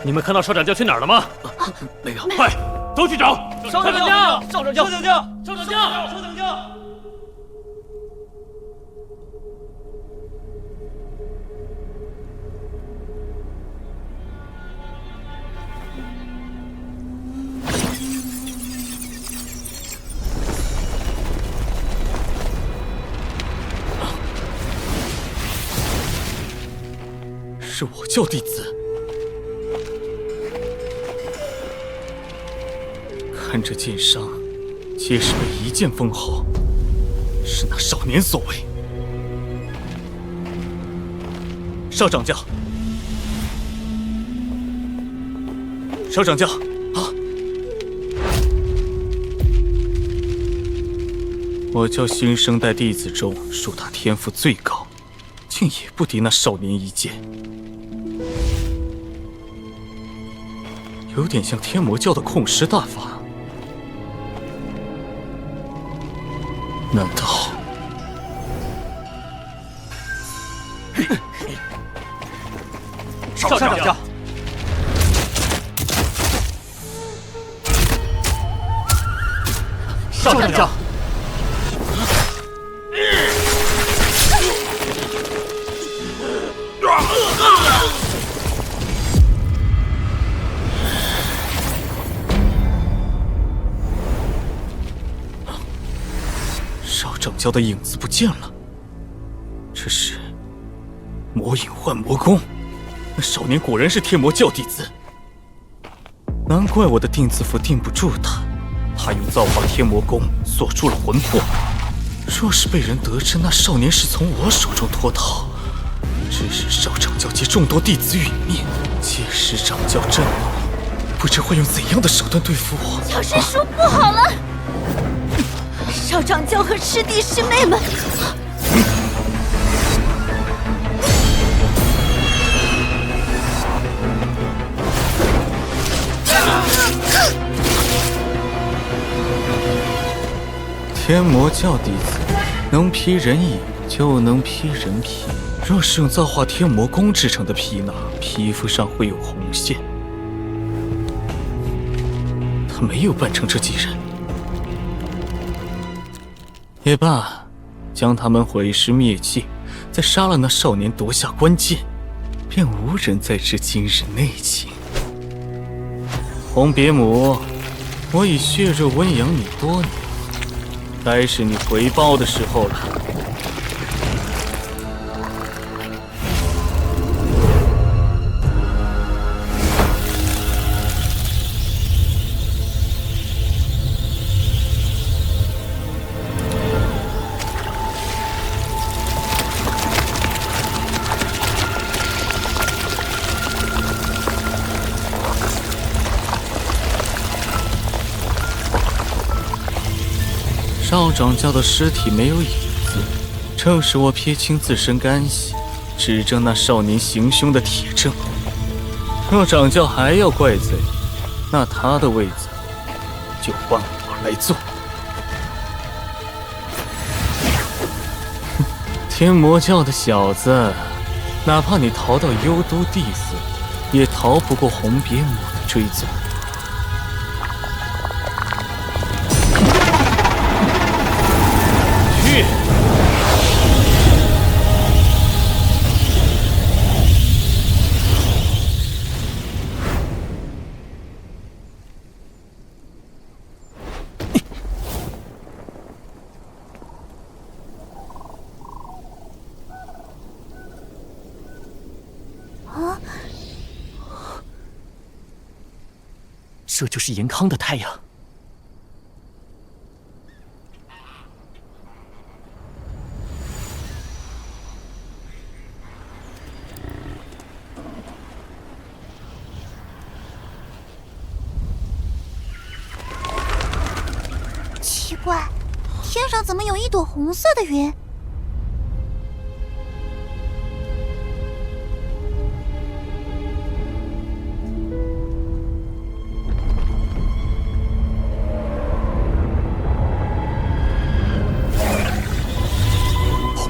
E: 你们看到少掌教去哪儿了吗？
B: 没有。
C: 快，都去找
H: 少掌教！少掌教！
E: 少掌教！少掌教！
J: 是我教弟子。看这剑伤，皆是被一剑封喉，是那少年所为。少掌教，少掌教啊！我教新生代弟子中，数他天赋最高，竟也不敌那少年一剑。有点像天魔教的控尸大法。难道
H: 少掌教？少掌教！
J: 少掌教的影子不见了，这是魔影幻魔功。那少年果然是天魔教弟子，难怪我的定字符定不住他。他用造化天魔功锁住了魂魄，若是被人得知那少年是从我手中脱逃，致使少掌教及众多弟子殒命，届时掌教震怒，不知会用怎样的手段对付我。
G: 小师叔，不好了！少掌教和师弟师妹们，
J: 天魔教弟子能披人影，就能披人皮。若是用造化天魔功制成的皮囊，皮肤上会有红线。他没有扮成这几人，也罢，将他们毁尸灭迹，再杀了那少年，夺下关剑，便无人再知今日内情。红别母，我已血肉温养你多年，该是你回报的时候了。少掌教的尸体没有影子，正是我撇清自身干系，指证那少年行凶的铁证。若掌教还要怪罪，那他的位子就换我来坐。天魔教的小子，哪怕你逃到幽都地府，也逃不过红别母的追踪。
E: 这就是严康的太阳。
G: 奇怪，天上怎么有一朵红色的云？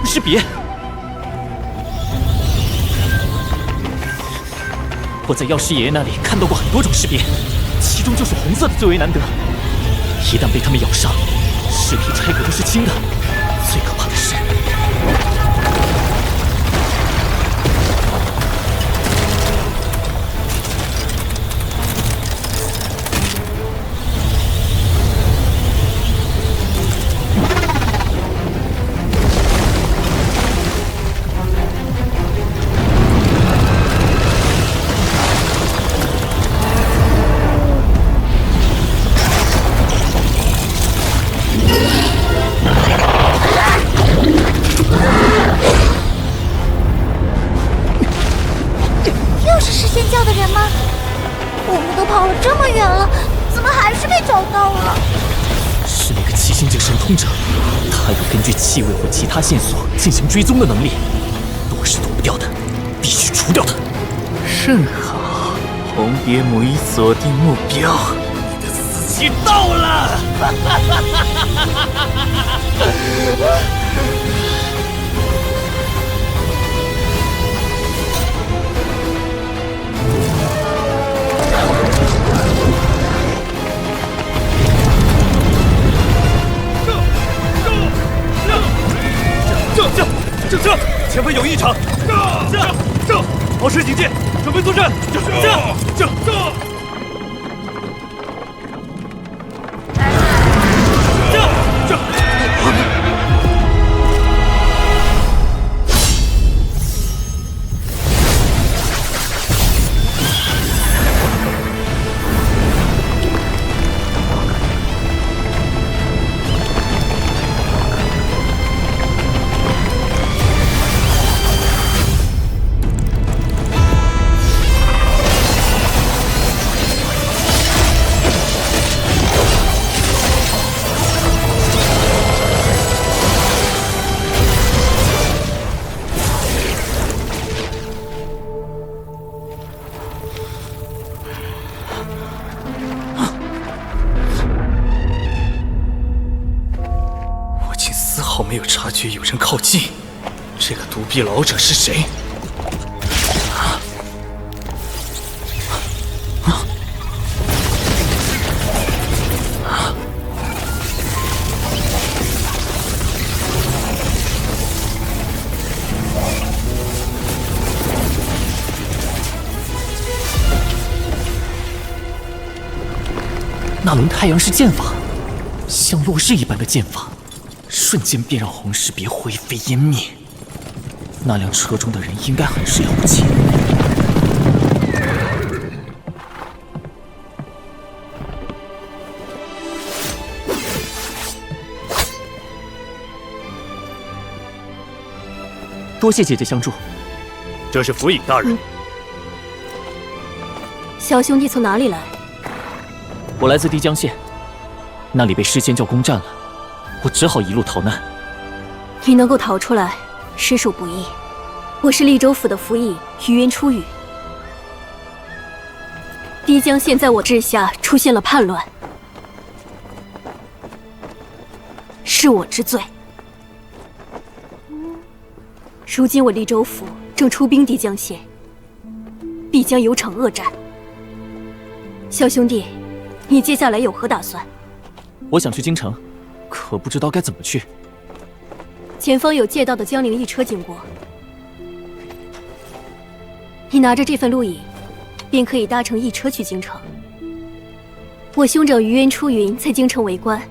E: 是别，
H: 我在药师爷爷那里看到过很多种尸鳖，其中就是红色的最为难得。一旦被他们咬伤，尸体拆骨都是青的。最可怕的是，气味或其他线索进行追踪的能力，躲是躲不掉的，必须除掉它。
J: 甚好，红蝶母已锁定目标，你的死期到了！这，前方有异常！这，保持警戒，准备作战！这。没有察觉有人靠近，这个独臂老者是谁？
H: 那轮太阳是剑法，像落日一般的剑法，瞬间便让红石别灰飞烟灭。那辆车中的人应该很是了不起。多谢姐姐相助。
C: 这是府尹大人。
G: 小兄弟从哪里来？
H: 我来自低江县，那里被尸仙教攻占了，我只好一路逃难。
G: 你能够逃出来，实属不易。我是利州府的府尹于渊初羽。低江县在我治下出现了叛乱，是我之罪。如今我利州府正出兵低江县，必将有场恶战。小兄弟，你接下来有何打算？
H: 我想去京城，可不知道该怎么去。
G: 前方有借道的江陵驿车经过，你拿着这份录影，便可以搭乘驿车去京城。我兄长于渊出云在京城为官，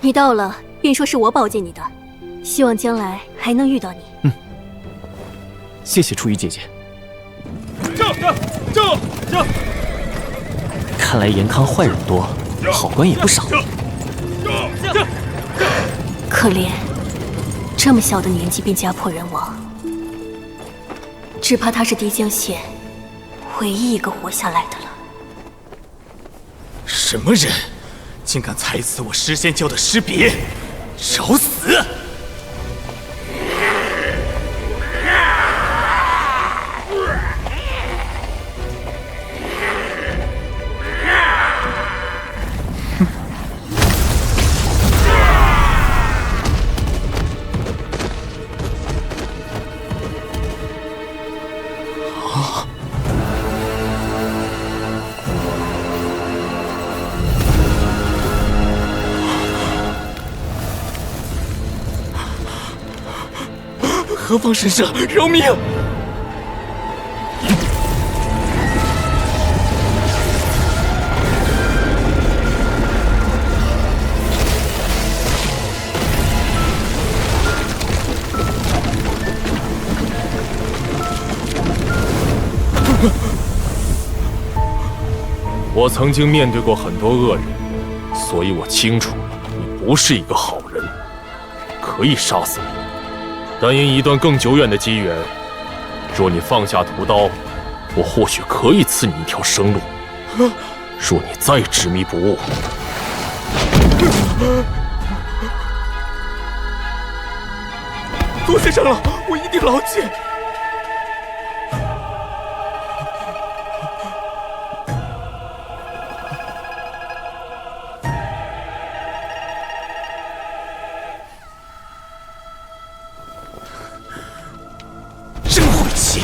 G: 你到了便说是我保荐你的，希望将来还能遇到你。
H: 谢谢初羽姐姐。这！看来延康坏人多，好官也不少。
G: 可怜，这么小的年纪便家破人亡，只怕他是低江县唯一一个活下来的了。
J: 什么人，竟敢踩死我尸仙教的尸别？找死！何方神圣，饶命！
C: 我曾经面对过很多恶人，所以我清楚你不是一个好人，可以杀死你。但因一段更久远的机缘，若你放下屠刀，我或许可以赐你一条生路。若你再执迷不悟，
J: 多谢长老，我一定牢记。真晦气！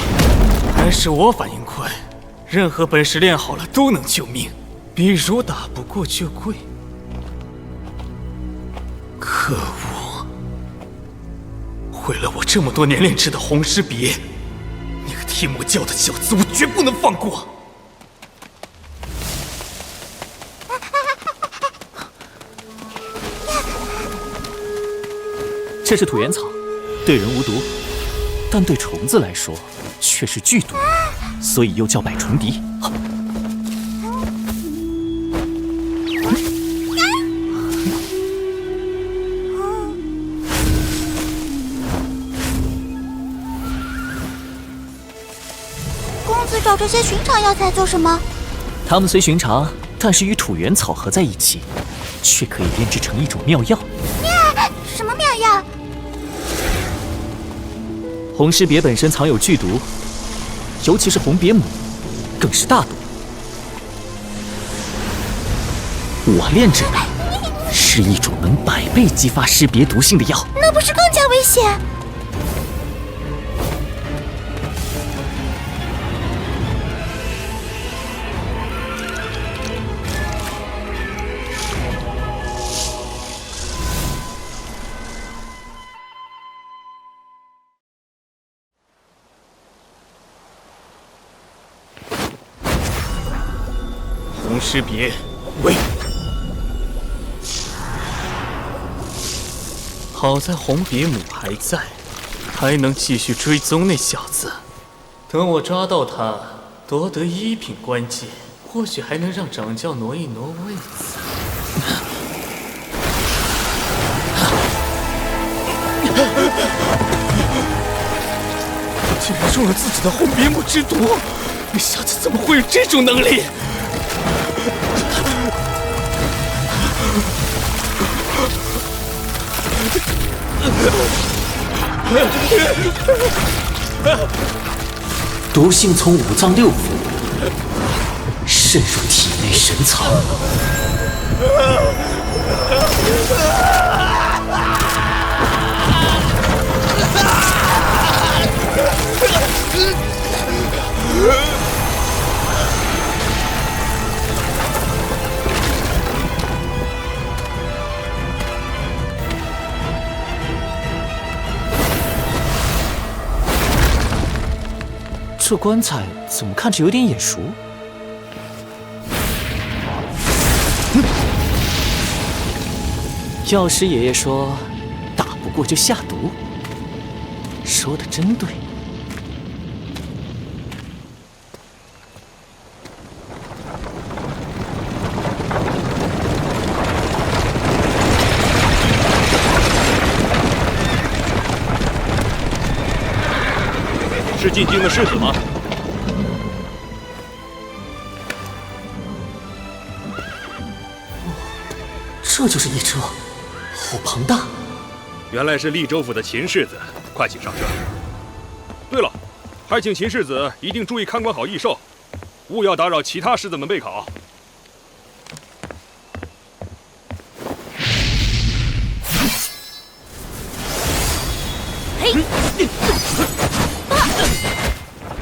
J: 还是我反应快，任何本事练好了都能救命，比如打不过就跪。可恶！毁了我这么多年炼制的红尸别，那个天魔教的小子，我绝不能放过！
H: 这是土原草，对人无毒，但对虫子来说却是剧毒，所以又叫百虫笛。
K: 公子找这些寻常药材做什么？
H: 它们虽寻常，但是与土原草合在一起，却可以炼制成一种妙药。
K: 什么妙药？
H: 红尸别本身藏有剧毒，尤其是红别母，更是大毒。我炼制的是一种能100倍激发尸别毒性的药，
K: 那不是更加危险？
J: 红尸别，喂！好在红别母还在，还能继续追踪那小子。等我抓到他，夺得1品关键，或许还能让掌教挪一挪位子。竟然中了自己的红别母之毒，那小子怎么会有这种能力？
H: 毒性从5脏6腑渗入体内深藏。这棺材怎么看着有点眼熟？药师爷爷说，打不过就下毒，说的真对。
C: 是进京的世子吗？
H: 这就是一车，好庞大！
L: 原来是利州府的秦世子，快请上车。对了，还请秦世子一定注意看管好异兽，勿要打扰其他世子们备考。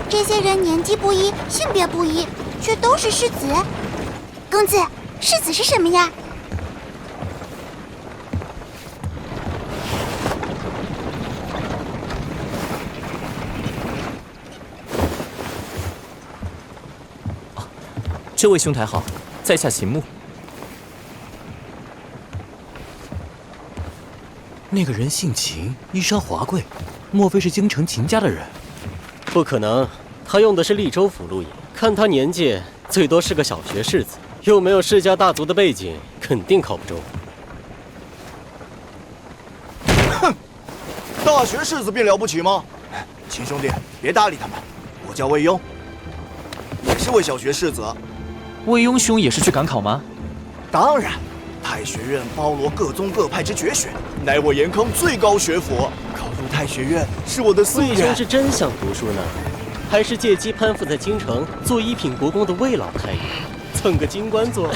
K: 这些人年纪不一，性别不一，却都是世子。公子，世子是什么呀？
H: 这位兄台好，在下秦牧。
M: 那个人姓秦，衣衫华贵，莫非是京城秦家的人？
N: 不可能，他用的是利州府路引，看他年纪，最多是个小学士子，又没有世家大族的背景，肯定靠不住。
O: 哼，大学士子便了不起吗？秦兄弟，别搭理他们。我叫魏庸，也是位小学士子。
H: 魏庸兄也是去赶考吗？
O: 当然。 太学院包罗各宗各派之绝学，乃我严康最高学府。考入太学院是我的夙愿。
N: 魏兄是真想读书呢，还是借机攀附在京城做一品国公的魏老太爷，蹭个京官做？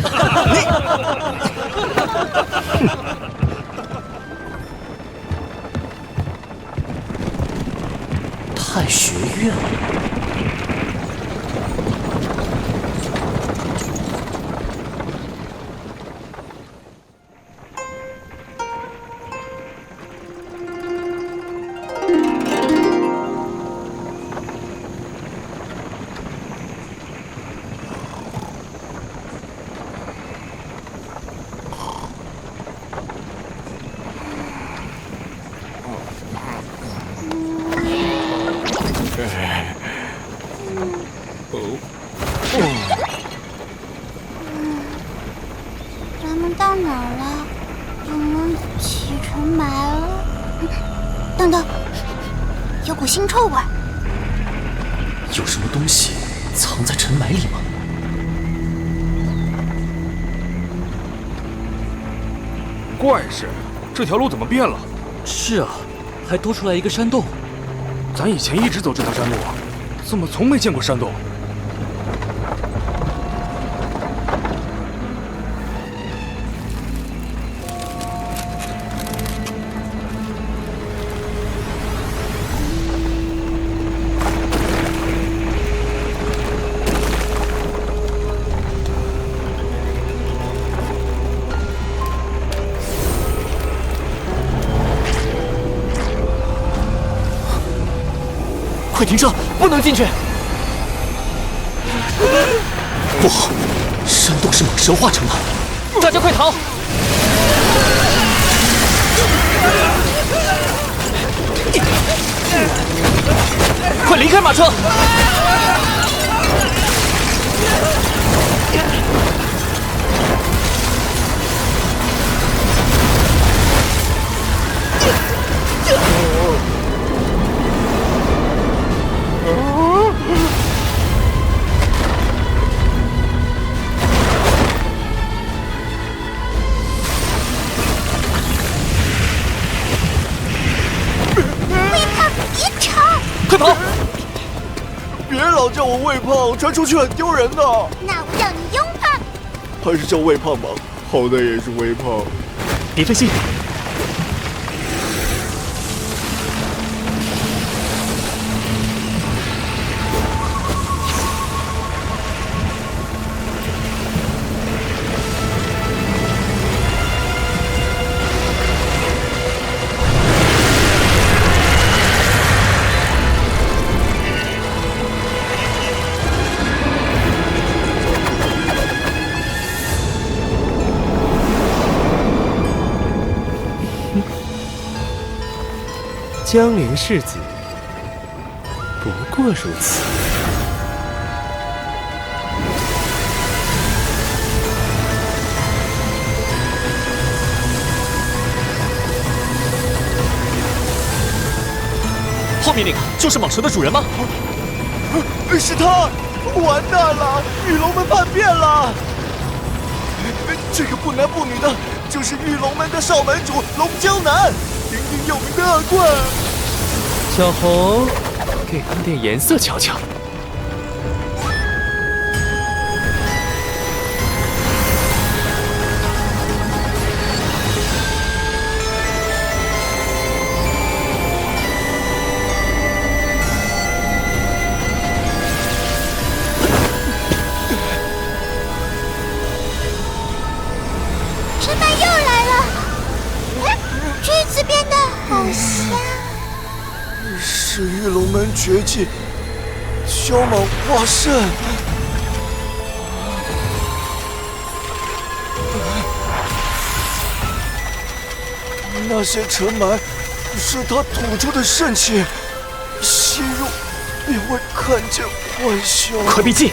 H: 太学院。
K: 咱们到哪儿了？怎么启程埋了？等等，有股腥臭味。
H: 有什么东西藏在尘埋里吗？
L: 怪事，这条路怎么变了？
M: 是啊，还多出来一个山洞。
L: 咱以前一直走这条山路啊，怎么从没见过山洞？
H: 快停车！不能进去！不好，山洞是蟒蛇化成的，大家快逃！快离开马车！快跑！
O: 别老叫我魏胖，传出去很丢人的。
K: 那我叫你庸胖。
O: 还是叫魏胖吧，好歹也是魏胖。
H: 别费心。
J: 江陵世子，不过如此。
H: 后面那个就是蟒蛇的主人吗？
O: 是他！完蛋了，玉龙门叛变了！这个不男不女的，就是玉龙门的少门主龙江南。 鼎鼎有名的恶棍，
E: 小红，给他们点颜色瞧瞧。
K: 吃饭又来了，这次变得好香。
O: 是玉龙门绝技蛟蟒化身。那些尘螨是他吐出的肾气，吸入便会看见幻象。
H: 快闭气！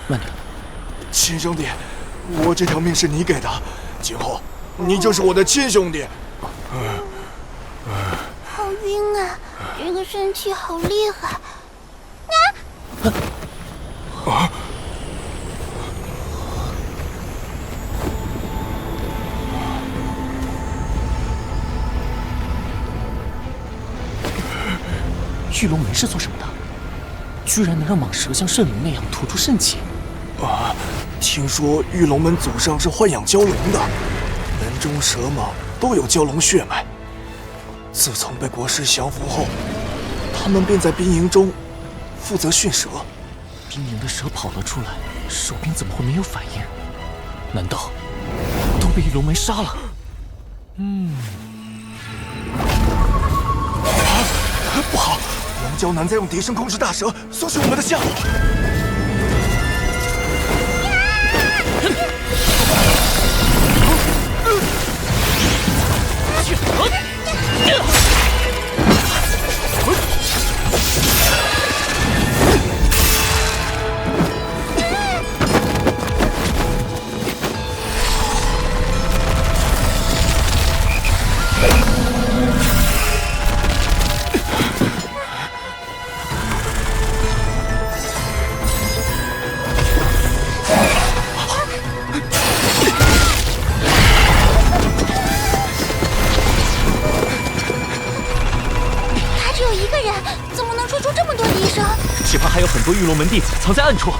H: 慢点，
O: 亲兄弟，我这条命是你给的，今后你就是我的亲兄弟。
K: 好晕啊！这个肾气好厉害。
H: 玉龙门是做什么的？居然能让蟒蛇像圣龙那样吐出肾气。
O: 听说玉龙门祖上是豢养蛟龙的，门中蛇蟒都有蛟龙血脉。自从被国师降服后，他们便在兵营中负责驯蛇。
H: 兵营的蛇跑了出来，守兵怎么会没有反应？难道都被玉龙门杀了？
O: 不好！龙蛟男在用笛声控制大蛇，搜寻我们的下落。
H: 只怕还有很多玉龙门弟子藏在暗处。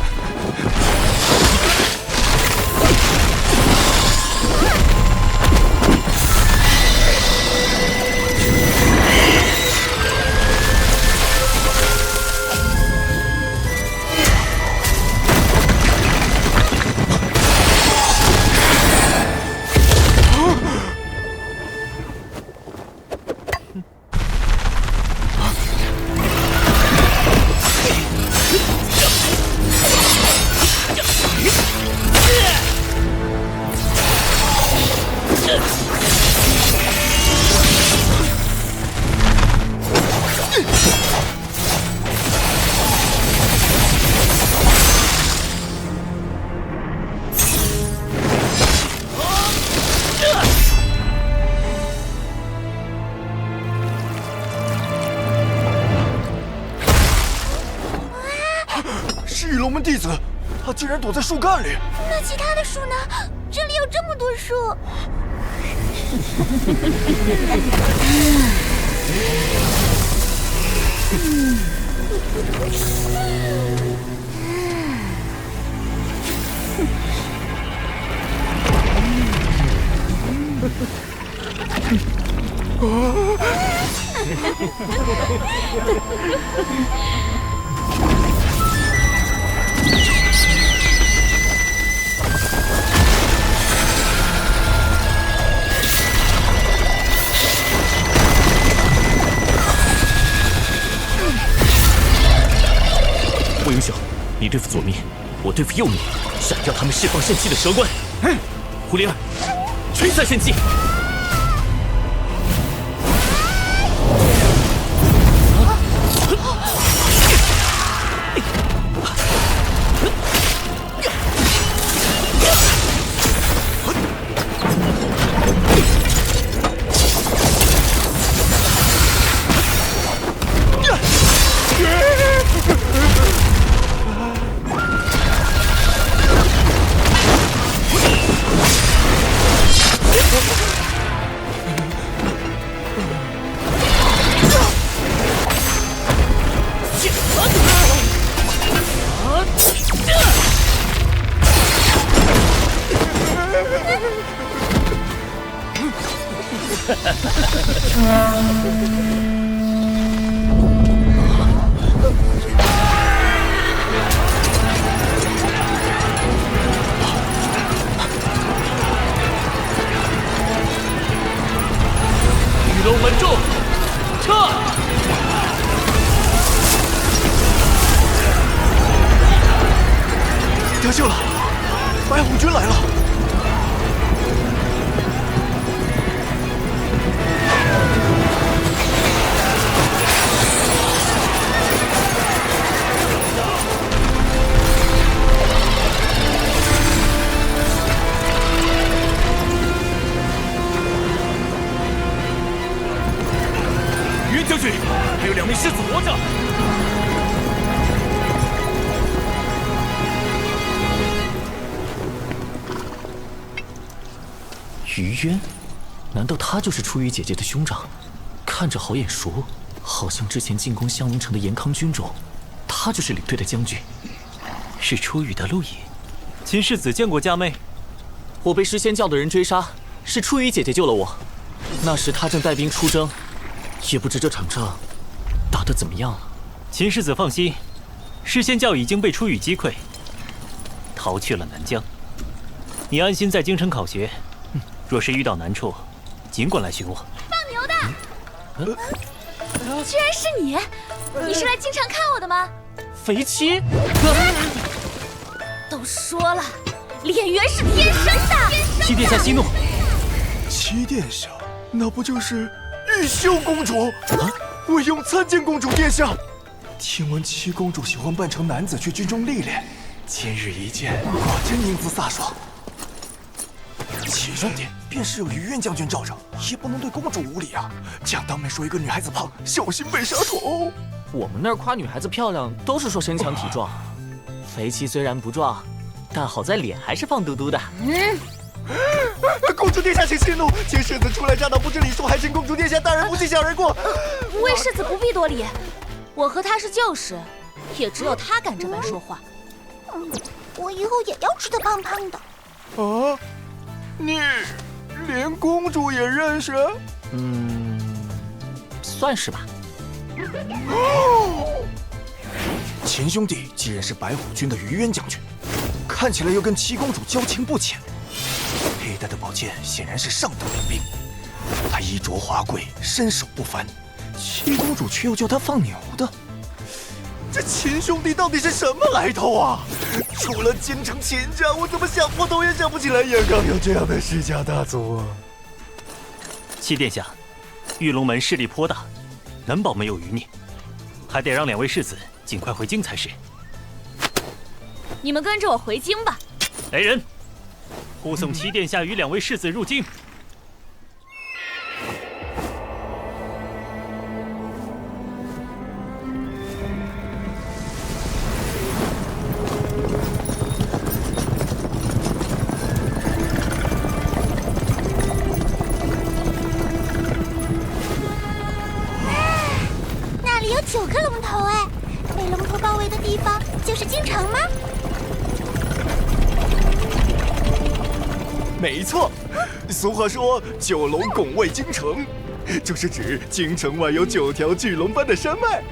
O: 是玉龙门弟子，他竟然躲在树干里。
K: 那其他的树呢？这里有这么多树。
H: 魏英雄，你对付左面，我对付右面，闪掉他们释放肾气的蛇关。胡灵儿，吹散肾气。
O: 可惜了，白虎军来了。
B: 云将军，还有2名士子活着。
H: 于渊，难道他就是初雨姐姐的兄长？看着好眼熟，好像之前进攻香龙城的延康军中，他就是领队的将军。
M: 是初雨的陆乙。秦世子见过家妹。
H: 我被诗仙教的人追杀，是初雨姐姐救了我。那时他正带兵出征，也不知这场仗打得怎么样了。
M: 秦世子放心，诗仙教已经被初雨击溃，逃去了南疆。你安心在京城考学。若是遇到难处，尽管来寻我。
P: 放牛的，居然是你！你是来京城看我的吗？
H: 肥妻，
P: 都说了，脸缘是天生的。
H: 七殿下息怒。
O: 七殿下，那不就是玉秀公主？我用参见公主殿下。听闻七公主喜欢扮成男子去军中历练，今日一见，果真英姿飒爽。七兄弟，便是有于渊将军罩着，也不能对公主无礼啊！这样当面说一个女孩子胖，小心被杀头。
H: 我们那儿夸女孩子漂亮，都是说身强体壮。肥妻虽然不壮，但好在脸还是胖嘟嘟的。
O: 公主殿下请息怒，秦世子初来乍到，不知礼数，还请公主殿下大人不计小人过。
P: 无畏世子不必多礼，我和他是旧识，也只有他敢这般说话。
K: 我以后也要吃得胖胖的。
O: 啊？你连公主也认识？
H: 算是吧。
O: 秦兄弟既然是白虎军的于渊将军，看起来又跟七公主交情不浅，佩戴的宝剑显然是上等领兵。他衣着华贵，身手不凡，七公主却又叫他放牛的。这秦兄弟到底是什么来头啊？除了京城秦家，我怎么想不通也想不起来延康有这样的世家大族啊！
M: 七殿下，玉龙门势力颇大，难保没有余孽，还得让2位世子尽快回京才是。
P: 你们跟着我回京吧。
M: 来人，护送七殿下与2位世子入京。
K: 9个龙头哎，被龙头包围的地方就是京城吗？
O: 没错，俗话说9龙拱卫京城，就是指京城外有9条巨龙般的山脉。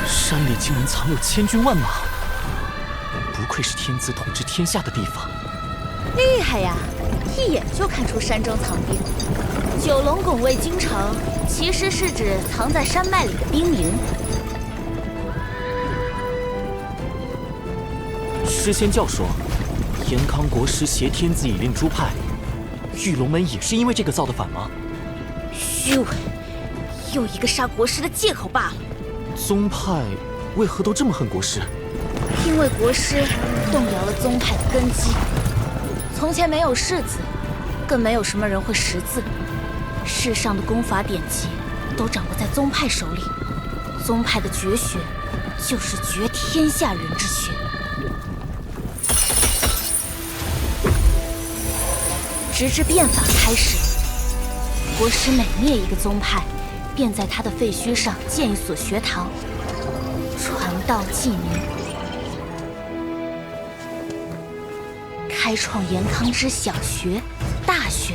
H: 山里竟然藏有千军万马。不愧是天子统治天下的地方，
P: 厉害呀！一眼就看出山中藏兵。9龙拱卫京城，其实是指藏在山脉里的兵营。
H: 诗仙教说，延康国师挟天子以令诸派，玉龙门也是因为这个造的反吗？
P: 虚伪，又一个杀国师的借口罢了。
H: 宗派为何都这么恨国师？
P: 因为国师动摇了宗派的根基。从前没有世子，更没有什么人会识字，世上的功法典籍都掌握在宗派手里。宗派的绝学，就是绝天下人之学。直至变法开始，国师每灭一个宗派，便在他的废墟上建一所学堂，传道济民。开创延康之小学、大学、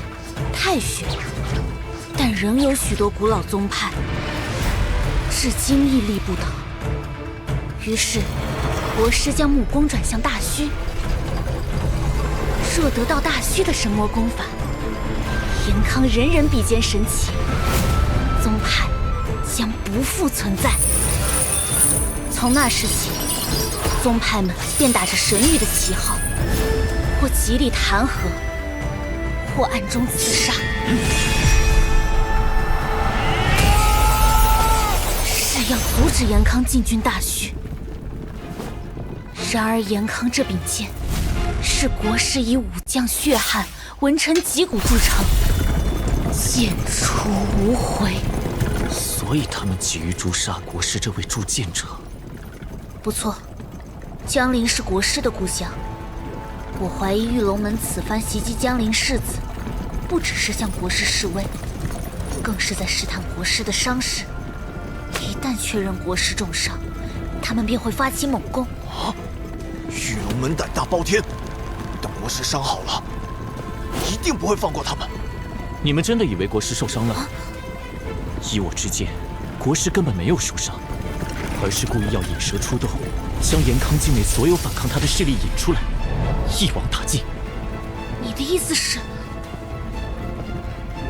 P: 太学，但仍有许多古老宗派，至今屹立不倒。于是，国师将目光转向大虚。若得到大虚的神魔功法，严康人人比肩神奇，宗派将不复存在。从那时起，宗派们便打着神域的旗号，或极力弹劾，或暗中刺杀，是要阻止严康进军大徐。然而严康这柄剑，是国师以武将血汗、文臣脊骨铸成，剑出无回。
H: 所以他们急于诛杀国师这位铸剑者。
P: 不错，江陵是国师的故乡。我怀疑玉龙门此番袭击江陵世子，不只是向国师示威，更是在试探国师的伤势。一旦确认国师重伤，他们便会发起猛攻。
O: 玉龙门胆大包天，等国师伤好了，一定不会放过他们。
H: 你们真的以为国师受伤了？依我之见，国师根本没有受伤，而是故意要引蛇出洞，将严康境内所有反抗他的势力引出来，一网打尽。
P: 你的意思是？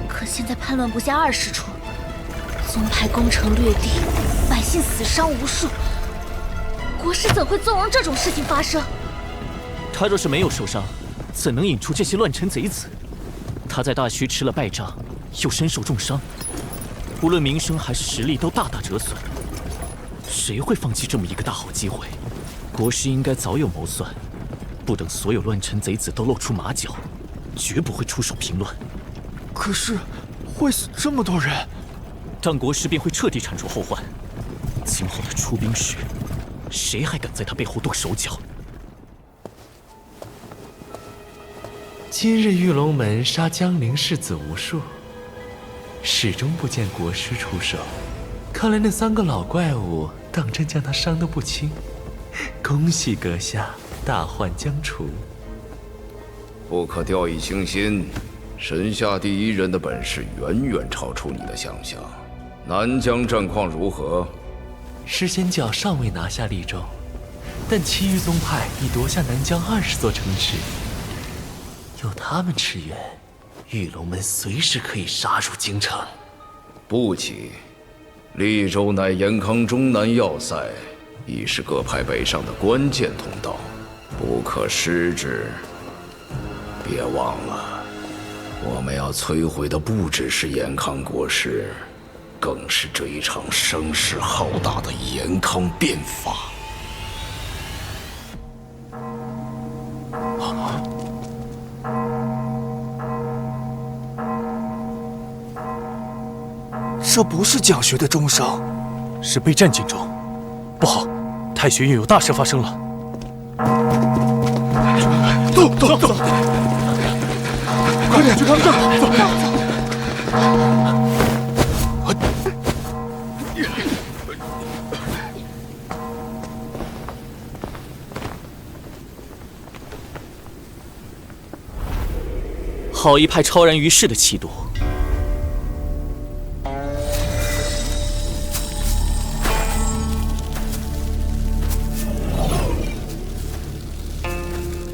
P: 可现在叛乱不下20处，宗派攻城略地，百姓死伤无数，国师怎会纵容这种事情发生？
H: 他若是没有受伤，怎能引出这些乱臣贼子？他在大徐吃了败仗，又身受重伤，无论名声还是实力都大大折损。谁会放弃这么一个大好机会？国师应该早有谋算，不等所有乱臣贼子都露出马脚，绝不会出手平乱。
O: 可是，会死这么多人，
H: 但国师便会彻底铲除后患。今后他出兵时，谁还敢在他背后动手脚？
Q: 今日玉龙门杀江陵世子无数，始终不见国师出手。看来那3个老怪物当真将他伤得不轻。恭喜阁下，大患将除。
R: 不可掉以轻心，神下第1人的本事远远超出你的想象。南疆战况如何？
Q: 诗仙教尚未拿下利州，但其余宗派已夺下南疆20座城池。有他们驰援，玉龙门随时可以杀入京城。
R: 不急，利州乃严康中南要塞，亦是各派北上的关键通道，不可失之。别忘了，我们要摧毁的不只是严康国师，更是这一场声势浩大的严康变法。
O: 这不是蒋学的钟声，
E: 是备战警钟。不好，太学院有大事发生了。
O: 走，快点去看看！走。
H: 好一派超然于世的气度。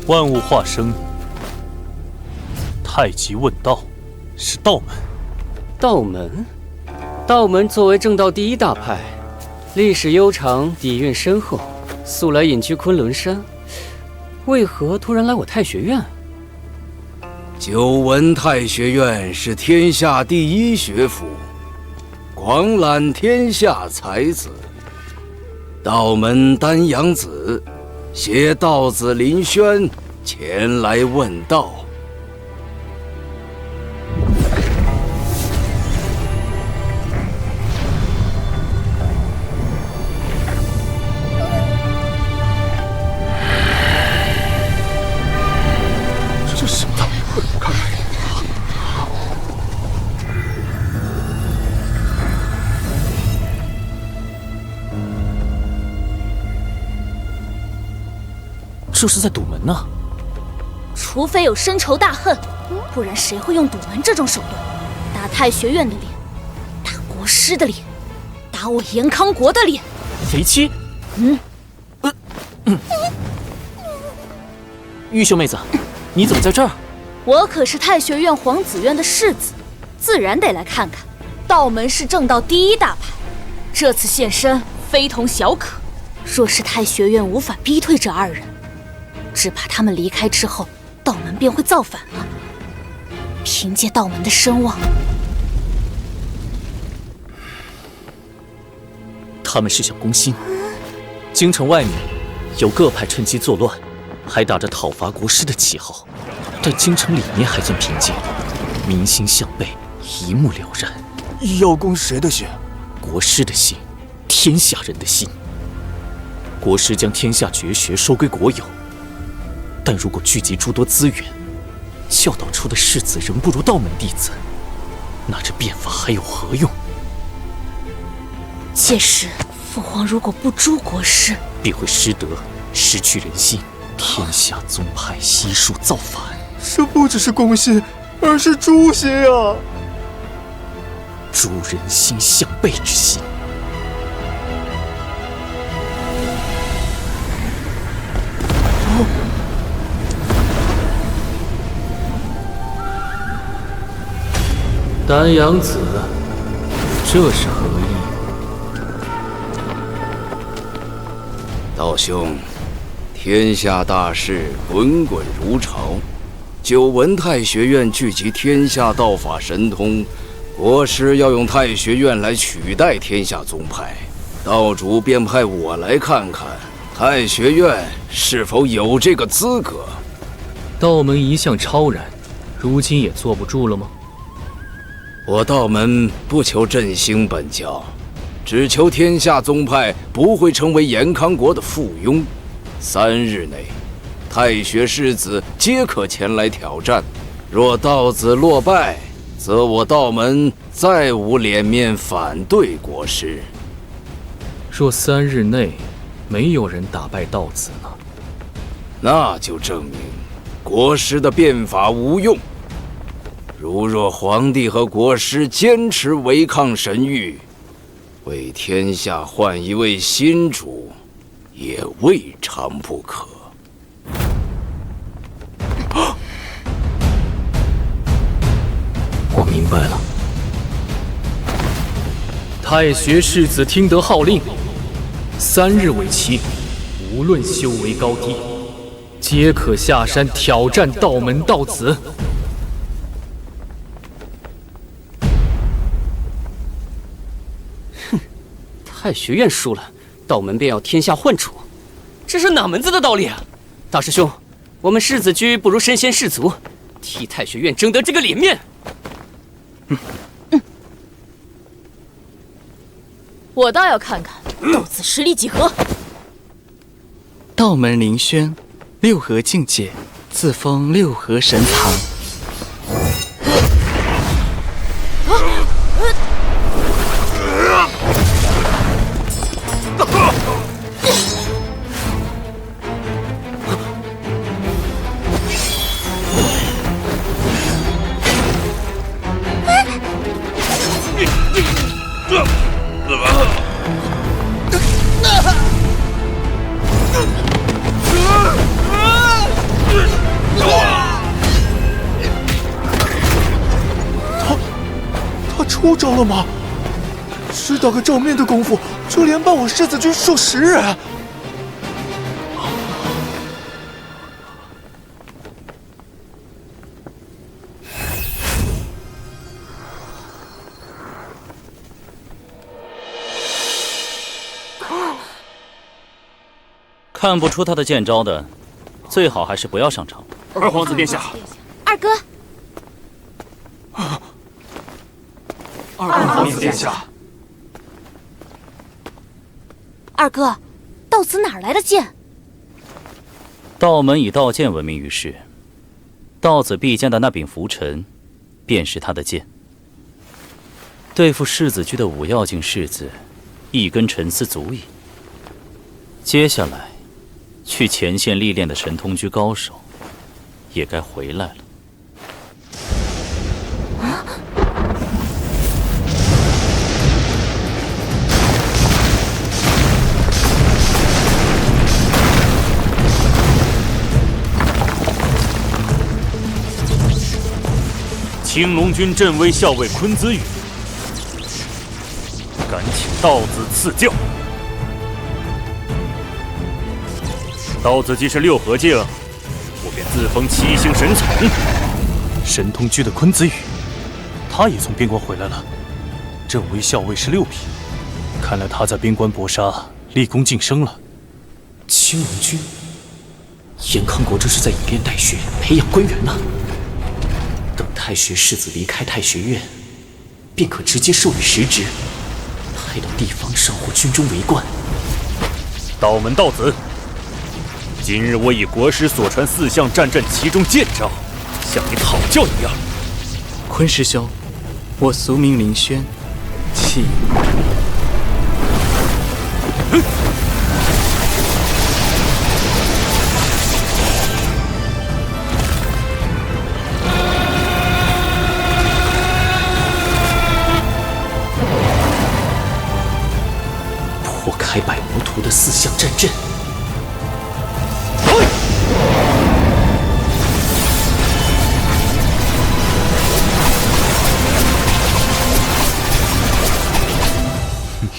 E: 万物化生，太极问道，是道门。
N: 道门，道门作为正道第1大派，历史悠长，底蕴深厚，素来隐居昆仑山，为何突然来我太学院？
R: 久闻太学院是天下第1学府，广揽天下才子。道门丹阳子携道子林轩前来问道。
O: 这是什么？看看。
H: 这是在堵门呢。
P: 除非有深仇大恨，不然谁会用堵门这种手段？打太学院的脸，打国师的脸，打我严康国的脸。
H: 肥妻，玉秀妹子，你怎么在这儿？
P: 我可是太学院皇子院的世子，自然得来看看。道门是正道第一大派，这次现身非同小可。若是太学院无法逼退这2人，只怕他们离开之后，道门便会造反了。凭借道门的声望，
H: 他们是想攻心。京城外面有各派趁机作乱，还打着讨伐国师的旗号，但京城里面还算平静，民心向背，一目了然。
O: 要攻谁的心？
H: 国师的心，天下人的心。国师将天下绝学收归国有，但如果聚集诸多资源，教导出的士子仍不如道门弟子，那这变法还有何用？
P: 届时父皇如果不诛国师，
H: 必会失德，失去人心，天下宗派悉数造反。
O: 这不只是攻心，而是诛心啊！
H: 诛人心向背之心。
E: 丹阳子，这是何意？
R: 道兄，天下大事滚滚如潮，久闻太学院聚集天下道法神通，国师要用太学院来取代天下宗派，道主便派我来看看太学院是否有这个资格。
E: 道门一向超然，如今也坐不住了吗？
R: 我道门不求振兴本教，只求天下宗派不会成为延康国的附庸。3日内，太学士子皆可前来挑战。若道子落败，则我道门再无脸面反对国师。
E: 若3日内没有人打败道子呢？
R: 那就证明国师的变法无用。若皇帝和国师坚持违抗神谕，为天下换一位新主，也未尝不可。
H: 我明白了。
E: 太学士子听得号令，3日为期，无论修为高低，皆可下山挑战道门道子。
N: 太学院输了，道门便要天下换主，这是哪门子的道理啊？大师兄，我们世子居不如身先士卒，替太学院争得这个脸面。
P: 我倒要看看道子实力几何。
J: 道门凌轩，6合境界，自封6合神藏。
O: 他出招了吗？只打个照面的功夫，就连绊我世子军数10人。
B: 看不出他的剑招的，最好还是不要上场。
L: 二皇子殿下，
P: 二哥，
L: 二皇子殿下，
P: 二哥，道子哪来的剑？
B: 道门以道剑闻名于世，道子臂间的那柄拂尘，便是他的剑。对付世子居的5要境世子，一根沉丝足矣。接下来，去前线历练的神通居高手，也该回来了。青龙军镇威校尉昆子羽，敢请道子赐教。道子既是六合境，我便自封七星神宠。
E: 神通居的昆子羽，他也从边关回来了。镇威校尉是6品，看来他在边关搏杀，立功晋升了。
H: 青龙军，严康国这是在以练代学，培养官员呢。等太学士子离开太学院，便可直接授予实职，派到地方上或军中为官。
B: 道门道子，今日我以国师所传4项战阵其中剑招，向你讨教一样。
E: 昆师兄，我俗名林轩，请。
H: 破开百魔图的4项战阵。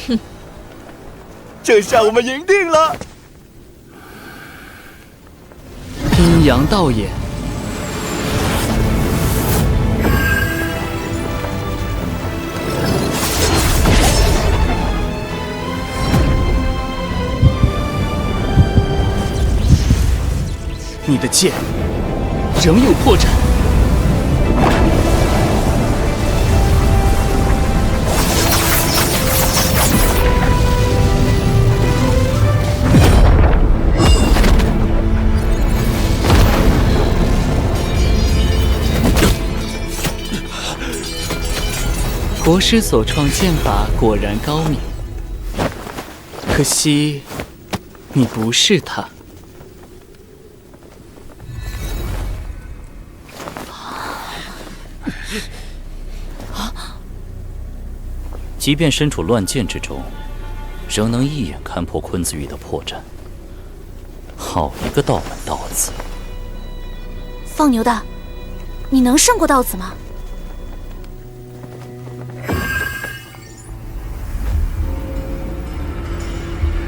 O: 哼，这下我们赢定了。
E: 阴阳道眼。你的剑仍有破绽。国师所创剑法果然高明，可惜你不是他。
B: 即便身处乱剑之中，仍能一眼看破昆子羽的破绽。好一个道门道子！
P: 放牛的，你能胜过道子吗？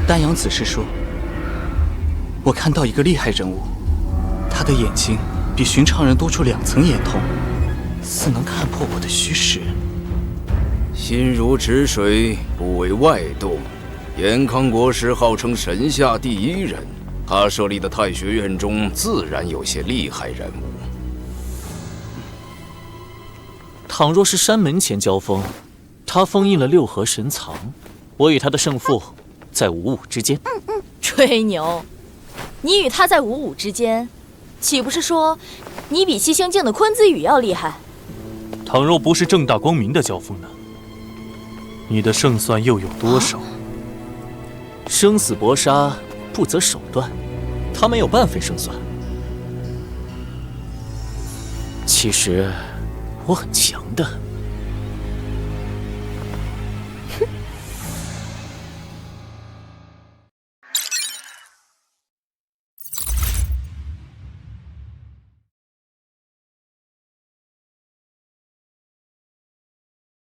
E: 丹阳子师说，我看到一个厉害人物，他的眼睛比寻常人多出2层眼瞳，似能看破我的虚实。
R: 心如止水，不为外动。严康国师号称神下第1人，他设立的太学院中自然有些厉害人物。
H: 倘若是山门前交锋，他封印了6合神藏，我与他的胜负在5-5之间。
P: 吹牛！你与他在5-5之间，岂不是说你比七星境的昆子羽要厉害？
E: 倘若不是正大光明的交锋呢？你的胜算又有多少？
H: 生死搏杀不择手段，他没有半分胜算。其实我很强的。